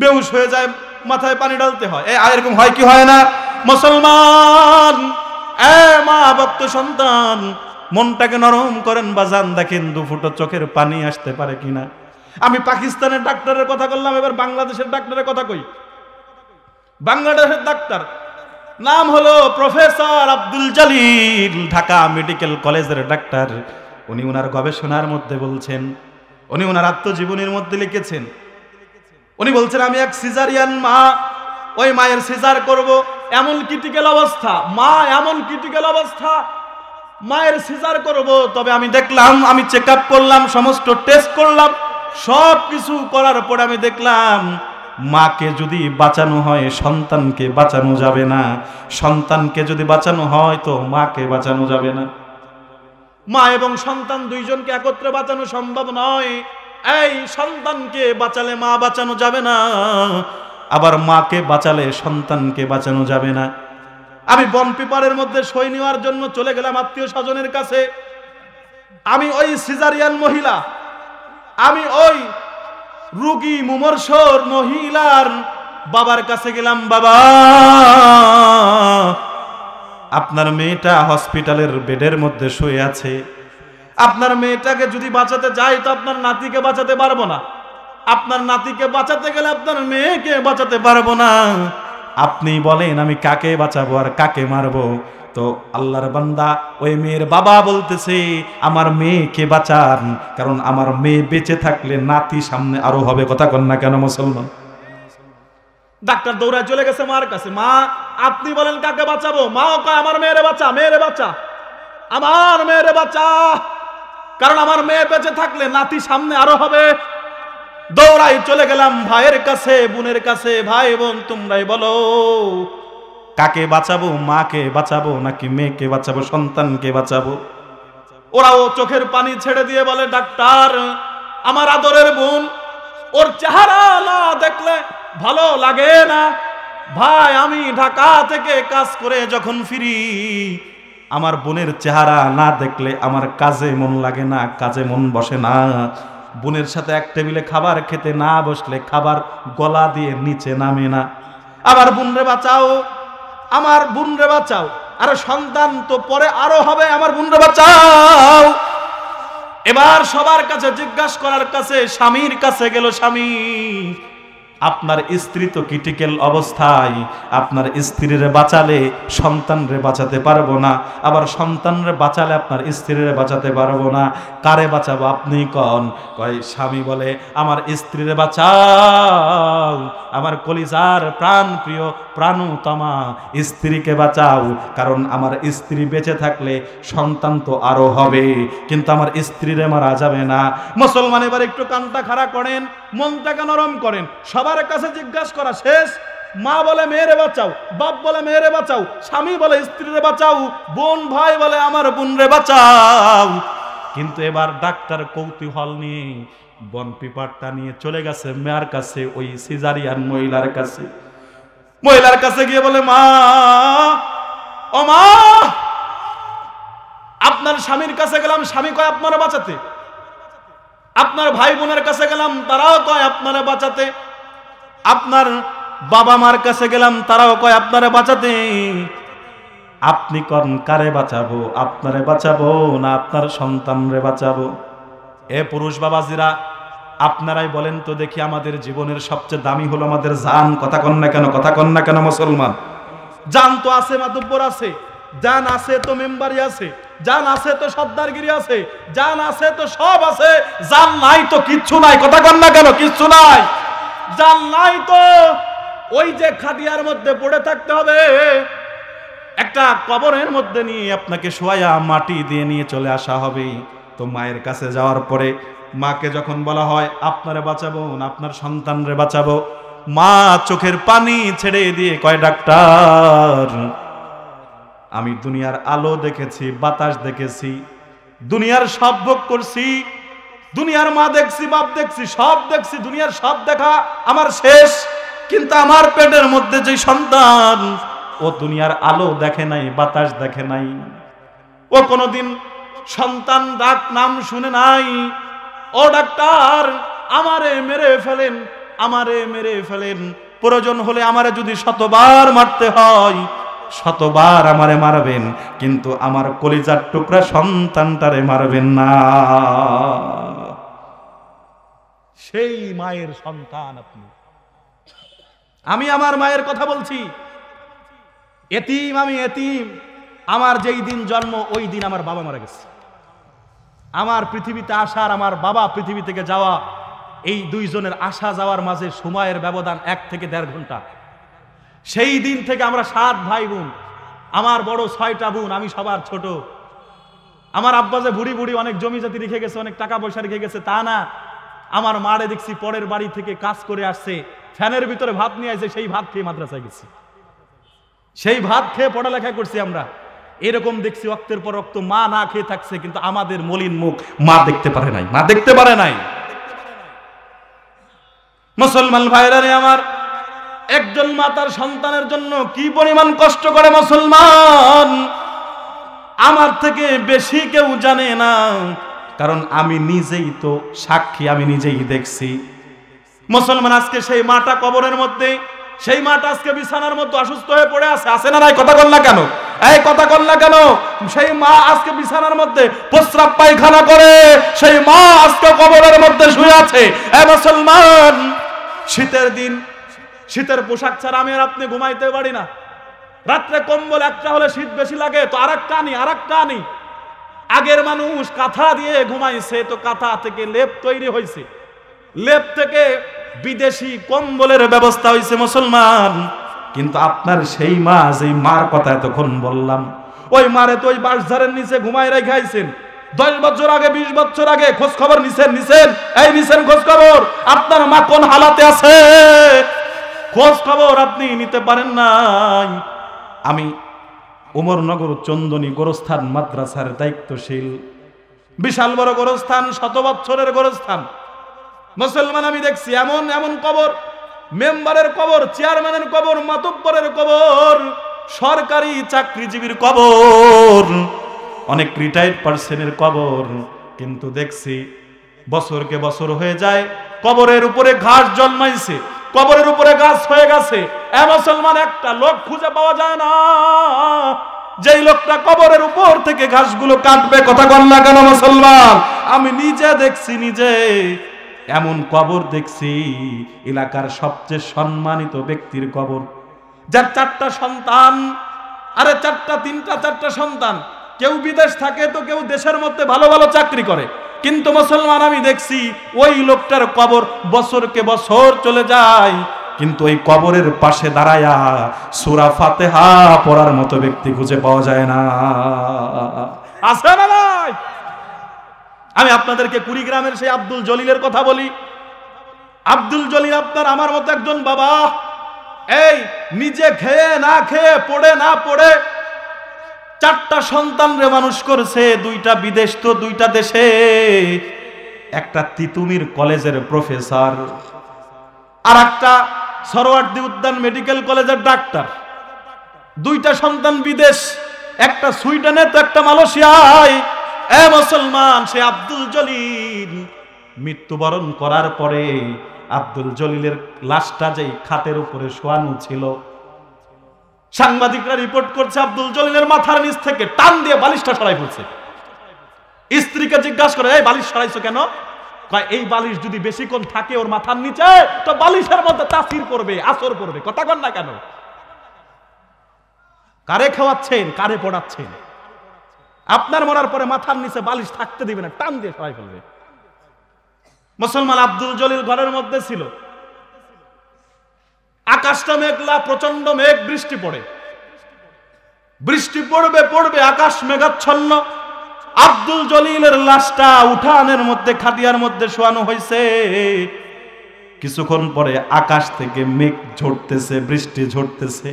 বেহুশ হয়ে যায়, মাথায় পানি ঢালতে হয়। এরকম হয় কি হয় না? মুসলমান, মা ভক্ত সন্তান, মনটাকে নরম করেন বাজান, দেখেন 2 ফুটো চোখের পানি আসতে পারে কিনা। আমি পাকিস্তানের ডাক্তারের কথা বললাম, এবার বাংলাদেশের ডাক্তারের কথা কই। বাংলাদেশের ডাক্তার নাম হলো প্রফেসর আব্দুল জলিল, ঢাকা মেডিকেল কলেজের ডাক্তার। উনি ওনার গবেষণার মধ্যে বলছেন, উনি ওনার আত্মজীবনীর মধ্যে লিখেছেন, উনি বলছেন আমি এক সিজারিয়ান মা, ওই মায়ের সিজার করব, এমন ক্রিটিক্যাল অবস্থা, মা এমন ক্রিটিক্যাল অবস্থা, মায়ের সিজার করব। তবে আমি দেখলাম, আমি চেক আপ করলাম, সমস্ত টেস্ট করলাম, সব কিছু করার পর আমি দেখলাম মাকে যদি বাঁচানো হয় সন্তানকে বাঁচানো যাবে না, সন্তানকে যদি বাঁচানো হয় তো মাকে বাঁচানো যাবে না। মা এবং সন্তান দুইজনকে একত্রে বাঁচানো সম্ভব নয়। এই সন্তানকে বাঁচালে মা বাঁচানো যাবে না, আবার মাকে বাঁচালে সন্তানকে বাঁচানো যাবে না। আমি বন পেপারের মধ্যে সই নেওয়ার জন্য চলে গেলাম আত্মীয় স্বজনের কাছে। আমি ওই সিজারিয়ান মহিলা, আমি ওই রোগী মুমূর্ষর মহিলার বাবার কাছে গেলাম, বাবা আপনার মেয়েটা হসপিটালের বেডের মধ্যে শুয়ে আছে, আপনার মেয়েটাকে যদি বাঁচাতে যাই তো আপনার নাতিকে বাঁচাতে পারবো না, আপনার নাতিকে বাঁচাতে গেলে আপনার মেয়েকে বাঁচাতে পারবো না, আপনি বলেন আমি কাকে বাঁচাবো আর কাকে মারবো? তো আল্লাহর বান্দা ওই মেয়ের বাবা বলতেছে আমার মেয়েকে বাঁচান, কারণ আমার মেয়ে বেঁচে থাকলে নাতি সামনে আরো হবে। কথা কন না কেন মুসলমান? ডাক্তার দৌড়ায় চলে গেছে মার কাছে, মা আপনি বলেন কাকে বাঁচাবো? মাও কয় আমার মেয়েরে বাঁচা, মেয়েরে বাঁচা, আমার মেয়েরে বাঁচা, কারণ আমার মেয়ে বেঁচে থাকলে নাতি সামনে আরো হবে। দৌড়াই চলে গেলাম ভাইয়ের কাছে, বোনের কাছে, ভাই বোন তোমরাই বলো কাকে বাঁচাবো, মাকে বাঁচাবো নাকি মেয়েকে বাঁচাবো, সন্তানকে বাঁচাবো? ওরাও চোখের পানি ছেড়ে দিয়ে বলে ডাক্তার আমার আদরের বোন, ওর চেহারা না দেখলে ভালো লাগে না। ভাই আমি ঢাকা থেকে কাজ করে যখন ফিরি আমার বোনের চেহারা না দেখলে আমার কাজে মন লাগে না, কাজে মন বসে না। বোনের সাথে এক টেবিলে খাবার খেতে না বসলে খাবার গলা দিয়ে নিচে নামে না। আমার বোনরে বাঁচাও, আমার বোনরে বাঁচাও, আর সন্তান তো পরে আরো হবে, আমার বোনরে বাঁচাও। এবার সবার কাছে জিজ্ঞাসা করার কাছে স্বামীর কাছে গেল, স্বামী আপনার স্ত্রী তো ক্রিটিক্যাল অবস্থায়, আপনার স্ত্রীরে বাঁচালে সন্তানরে বাঁচাতে পারবো না, আবার সন্তানরে বাঁচালে আপনার স্ত্রীরে বাঁচাতে পারবো না, কারে বাঁচাবো আপনি কন? কয় স্বামী বলে আমার স্ত্রীরে বাঁচাও, আমার কলিজার প্রাণ প্রিয় প্রাণতমা স্ত্রীকে বাঁচাও, কারণ আমার স্ত্রী বেঁচে থাকলে সন্তান তো আরো হবে, কিন্তু আমার স্ত্রীরে মারা যাবে না। মুসলমান এবার একটু কানটা খাড়া করেন, মনটাকে নরম করেন। সবার কাছে জিজ্ঞাসা করা শেষ, মা বলে মেয়েরে বাঁচাও, বাপ বলে মেয়েরে বাঁচাও, স্বামী বলে স্ত্রীরে বাঁচাও, বোন ভাই বলে আমার বোনরে বাঁচাও। কিন্তু এবার ডাক্তার কৌতূহল নিয়ে বন পিপারটা নিয়ে চলে গেছে মেয়ের কাছে, ওই সিজারিয়ান মহিলার কাছে। মহিলার কাছে গিয়ে বলে, মা, ও মা, আপনার স্বামীর কাছে গেলাম, স্বামী কয় আপনারা বাঁচাতে। আপনার ভাই বোনের কাছে গেলাম, তারাও কয় আপনারা বাঁচাতে। আপনার বাবা মার কাছে গেলাম, তারাও কয় আপনারা বাঁচাতে। আপনি কোন কারে বাঁচাবো? আপনারে বাঁচাবো না আপনার সন্তানরে বাঁচাবো? এ পুরুষ বাবাজিরা, আপনারাই বলেন তো দেখি, আমাদের জীবনের সবচেয়ে দামি হলো আমাদের জান। কথা কন না কেন? কথা কন না কেন মুসলমান? জান তো আছে, মাতব্বর আছে, জান আছে তো মেম্বারি আছে, জান আছে তো সর্দারগিরি আছে, জান আছে তো সব আছে, জান নাই তো কিচ্ছু নাই। কথা কন না কেন? কিচ্ছু নাই। জান নাই তো ওই যে খাটিয়ার মধ্যে পড়ে থাকতে হবে, একটা কবরের মধ্যে নিয়ে আপনাকে শোয়া মাটি দিয়ে নিয়ে চলে আসা হবে। তো মায়ের কাছে যাওয়ার পরে মাকে যখন বলা হয় আপনারে বাঁচাবো না আপনার সন্তানরে বাঁচাবো, মা চোখের পানি ছেড়ে দিয়ে কয়, ডাক্তার, আমি দুনিয়ার আলো দেখেছি, বাতাস দেখেছি, দুনিয়ার সব ভোগ করছি, দুনিয়ার মা দেখছি, বাপ দেখছি, সব দেখছি, দুনিয়ার সব দেখা আমার শেষ, কিন্তু আমার পেটের মধ্যে যে সন্তান, ও দুনিয়ার আলো দেখে নাই, বাতাস দেখে নাই, ও কোনোদিন সন্তান ডাক নাম শুনে নাই। ও ডাক্তার, আমারে মেরে ফেলেন, আমারে মেরে ফেলেন, প্রয়োজন হলে আমারে যদি 100বার মারতে হয় 100বার আমারে মারবেন, কিন্তু আমার কলিজার টুকরা সন্তানটারে মারবেন না। সেই মায়ের সন্তান আপনি। আমি আমার মায়ের কথা বলছি। এতিম, আমি এতিম। আমার যেই দিন জন্ম ওই দিন আমার বাবা মারা গেছে। আমার পৃথিবীতে আসার, আমার বাবা পৃথিবী থেকে যাওয়া, এই দুইজনের আসা যাওয়ার মাঝে সময়ের ব্যবধান 1 থেকে 1.5 ঘন্টা। সেই দিন থেকে আমরা 7 ভাই বোন, আমার বড় 6টা বোন, আমি সবার ছোট। আমার আব্বা যে বুড়ি বুড়ি অনেক জমি জাতি রেখে গেছে, অনেক টাকা পয়সা রেখে গেছে তা না। আমার মারে দেখছি পরের বাড়ি থেকে কাজ করে আসছে, ফ্যানের ভিতরে ভাত নিয়ে আসছে, সেই ভাত খেয়ে মাদ্রাসায় গেছি, সেই ভাত খেয়ে পড়ালেখা করছি আমরা। এরকম দেখছি রক্তের পর রক্ত, মা না খেয়ে থাকছে, কিন্তু আমাদের মলিন মুখ মা দেখতে পারে নাই, মা দেখতে পারে নাই। মুসলমান ভাইরা রে আমার, একজন মা তার সন্তানের জন্য কি পরিমাণ কষ্ট করে মুসলমান, আমার থেকে বেশি কেউ জানে না, কারণ আমি নিজেই তো সাক্ষী, আমি নিজেই দেখছি। মুসলমান, আজকে সেই মাটা কবরের মধ্যে, সেই মাটা আজকে বিছানার মধ্যে অসুস্থ হয়ে পড়ে আছে, আছে না নাই? কথা বল না কেন? এই কথা বল না কেন? সেই মা আজকে বিছানার মধ্যে প্রস্রাব পায়খানা করে, সেই মা আজকে কবরের মধ্যে শুয়ে আছে। এ মুসলমান, শীতের দিন, শীতের পোশাক ছাড়া আমি আর আপনি ঘুমাইতে পারি না। রাত্রে কম্বল একটা হলে শীত বেশি লাগে, তো আরেকটা আনি, আরেকটা আনি। আগের মানুষ কাঁথা দিয়ে ঘুমাইছে, তো কাঁথা থেকে লেপ তৈরি হয়েছে, লেপ থেকে বিদেশি কম্বলের ব্যবস্থা হয়েছে মুসলমান। কিন্তু আপনার সেই মা, যেই মার কথা এতক্ষণ বললাম, ওই মারে তো ওই বাঁশঝাড়ের নিচে ঘুমায় রেখাইছেন 10 বছর আগে, 20 বছর আগে। খোঁজ খবর নিছেন? এই নিছেন খোঁজ খবর? আপনার মা কোন হালাতে আছে খোঁজ খবর আপনি নিতে পারেন নাই। আমি উমরনগর চন্দনী গোরস্থান মাদ্রাসার দায়িত্বশীল, বিশাল বড় গোরস্থান, 100 বছরের গোরস্থান মুসলমান। আমি দেখছি এমন এমন কবর, মেম্বারের কবর, চেয়ারম্যানের কবর, মাতব্বরের কবর, সরকারি চাকরিজীবীর কবর, অনেক রিটায়ার্ড পার্সনের কবর, কিন্তু দেখছি বছরকে বছর হয়ে যায়, কবরের উপরে ঘাস জন্মাইছে, কবরের উপরে গাছ হয়ে গেছে। এ মুসলমান, একটা লোক খুঁজে পাওয়া যায় না যেই লোকটা কবরের উপর থেকে ঘাসগুলো কাটবে। কথা বল না কেন মুসলমান? আমি নিজে দেখছি, নিজে এমন কবর দেখছি, এলাকার সবচেয়ে সম্মানিত ব্যক্তির কবর, যার 4টা সন্তান, আরে 4টা, 3টা, 4টা সন্তান, কেউ বিদেশ থাকে তো কেউ দেশের মধ্যে ভালো ভালো চাকরি করে, কিন্তু মুসলমান আমি দেখছি ওই লোকটার কবর বছরকে বছর চলে যায়, কিন্তু ওই কবরের পাশে দাঁড়ায়া সূরা ফাতিহা পড়ার মতো ব্যক্তি খুঁজে পাওয়া যায় না। আছে না ভাই? আমি আপনাদেরকে কুড়িগ্রামের সেই আব্দুল জলিলের কথা বলি। আব্দুল জলিল আপনার আমার মতো একজন বাবা, এই নিজে খেয়ে না খেয়ে, পড়ে না পড়ে 4টা সন্তানরে মানুষ করেছে, 2টা বিদেশ, তো 2টা দেশে। একটা তিতুমির কলেজের প্রফেসর, আর একটা সরোয়ার্দী উদ্যান মেডিকেল কলেজের ডাক্তার। দুইটা সন্তান বিদেশ, একটা সুইডেনে তো একটা মালয়েশিয়ায়। এ মুসলমান, সে আব্দুল জলিল মৃত্যুবরণ করার পরে আব্দুল জলিলের লাশটা যেই খাটের উপরে শোয়ানো ছিল, সাংবাদিকরা রিপোর্ট করছে আব্দুল জলিলের মাথার নিচ থেকে টান দিয়ে বালিশটা সরাই ফেলছে। স্ত্রীকে জিজ্ঞাসা করে, এই বালিশ সরাইছো কেন? কয়, এই বালিশ যদি বেশিক্ষণ থাকে ওর মাথার নিচে তো বালিশের মধ্যে তাসির পড়বে, আসর পড়বে। কথা কন না কেন? কারে খাওয়াচ্ছেন, কারে পড়াচ্ছেন? আপনার মরার পরে মাথার নিচে বালিশ থাকতে দিবে না, টান দিয়ে সরাই ফেলবে। মুসলমান, আব্দুল জলিল ঘরের মধ্যে ছিল, আকাশটা মেঘলা, প্রচন্ড মেঘ, বৃষ্টি পড়ে, বৃষ্টি পড়বে পড়বে, আকাশ মেঘাচ্ছন্ন। আব্দুল জলিলের লাশটা উঠানের মধ্যে, খাটিয়ার মধ্যে শোয়ানো হয়েছে। কিছুক্ষণ পরে আকাশ থেকে মেঘ ঝরতেছে, বৃষ্টি ঝরতেছে,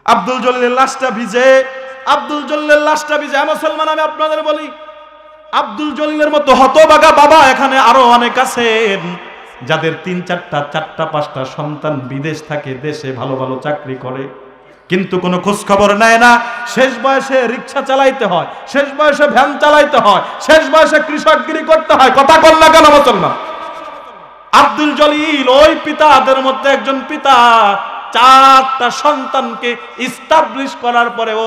আব্দুল জলিলের লাশটা ভিজে, আব্দুল জলিলের লাশটা ভিজে। মুসলমান, আমি আপনাদের বলি, আব্দুল জলিলের মতো হতভাগা বাবা এখানে আরো অনেক আছেন, যাদের 3, 4, 5টা সন্তান বিদেশ থাকে, দেশে ভালো ভালো চাকরি করে, কিন্তু কোনো খোঁজ খবর নেয় না। শেষ বয়সে রিক্সা চালাইতে হয়, শেষ বয়সে ভ্যান চালাইতে হয়, শেষ বয়সে কৃষকগিরি করতে হয়। কথা বল না কেন মুসলমান? আব্দুল জলিল ওই পিতাদের মধ্যে একজন পিতা, 4টা সন্তানকে ইস্টাবলিশ করার পরেও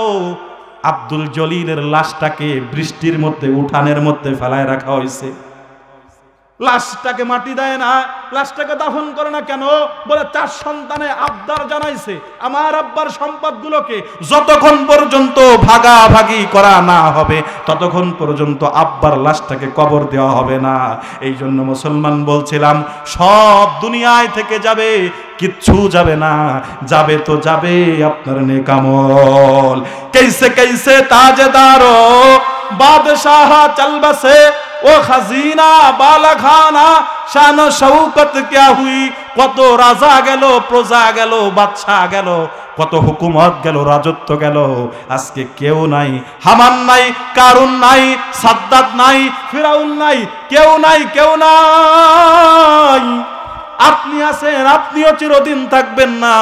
আব্দুল জলিলের লাশটাকে বৃষ্টির মধ্যে উঠানের মধ্যে ফেলায় রাখা হয়েছে। লাশটাকে মাটি দেয় না, লাশটাকে দাফন করে না। কেন? বলে 4 সন্তানে আবদার জানাইছে, আমার আব্বার সম্পদগুলোকে যতক্ষণ পর্যন্ত ভাগাভাগি করা না হবে ততক্ষণ পর্যন্ত আব্বার লাশটাকে কবর দেওয়া হবে না। এই জন্য মুসলমান বলছিলাম, সব দুনিয়ায় থেকে যাবে, কিচ্ছু যাবে না, যাবে তো যাবে আপনার নেক আমল। कैसे कैसे ताजदारो बादशाह चल बसे, ও খাজিনা বালা খানা শান শৌকত क्या हुई। কত রাজা গেল, প্রজা গেল, বাদশা গেল, কত হুকুমত গেল, রাজত্ব গেল, আজকে কেউ নাই। হামান নাই, কারুন নাই, সাদ্দাত নাই, ফিরাউন নাই, কেউ নাই, কেউ নাই। আপনি আছেন, আপনিও চিরদিন থাকবেন না,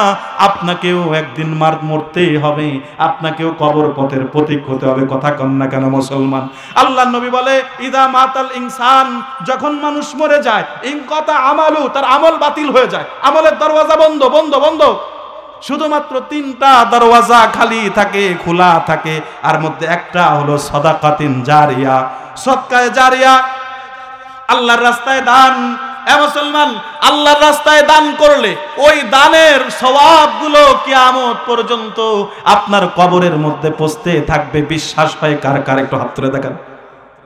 আপনাকেও একদিন মরতেই হবে, আপনাকেও কবর পথের প্রতীক হতে হবে। কথা কন না কেন মুসলমান? আল্লাহর নবী বলে, ইদা মাতাল ইনসান, যখন মানুষ মরে যায়, ইনকাতা আমালু, তার আমল বাতিল হয়ে যায়, আমলের দরওয়াজা বন্ধ বন্ধ বন্ধ। শুধুমাত্র 3টা দরওয়াজা খালি থাকে, খোলা থাকে, আর মধ্যে একটা হলো সাদাকাতিন জারিয়া, সদকায়ে জারিয়া, আল্লাহর রাস্তায় দান। মুসলমান, আল্লাহর রাস্তায় দান করলে ওই দানের সওয়াবগুলো কিয়ামত পর্যন্ত আপনার কবরের মধ্যে পৌঁছতে থাকবে। বিশ্বাস হয় কার কার? একটু হাত তুলে দেখান।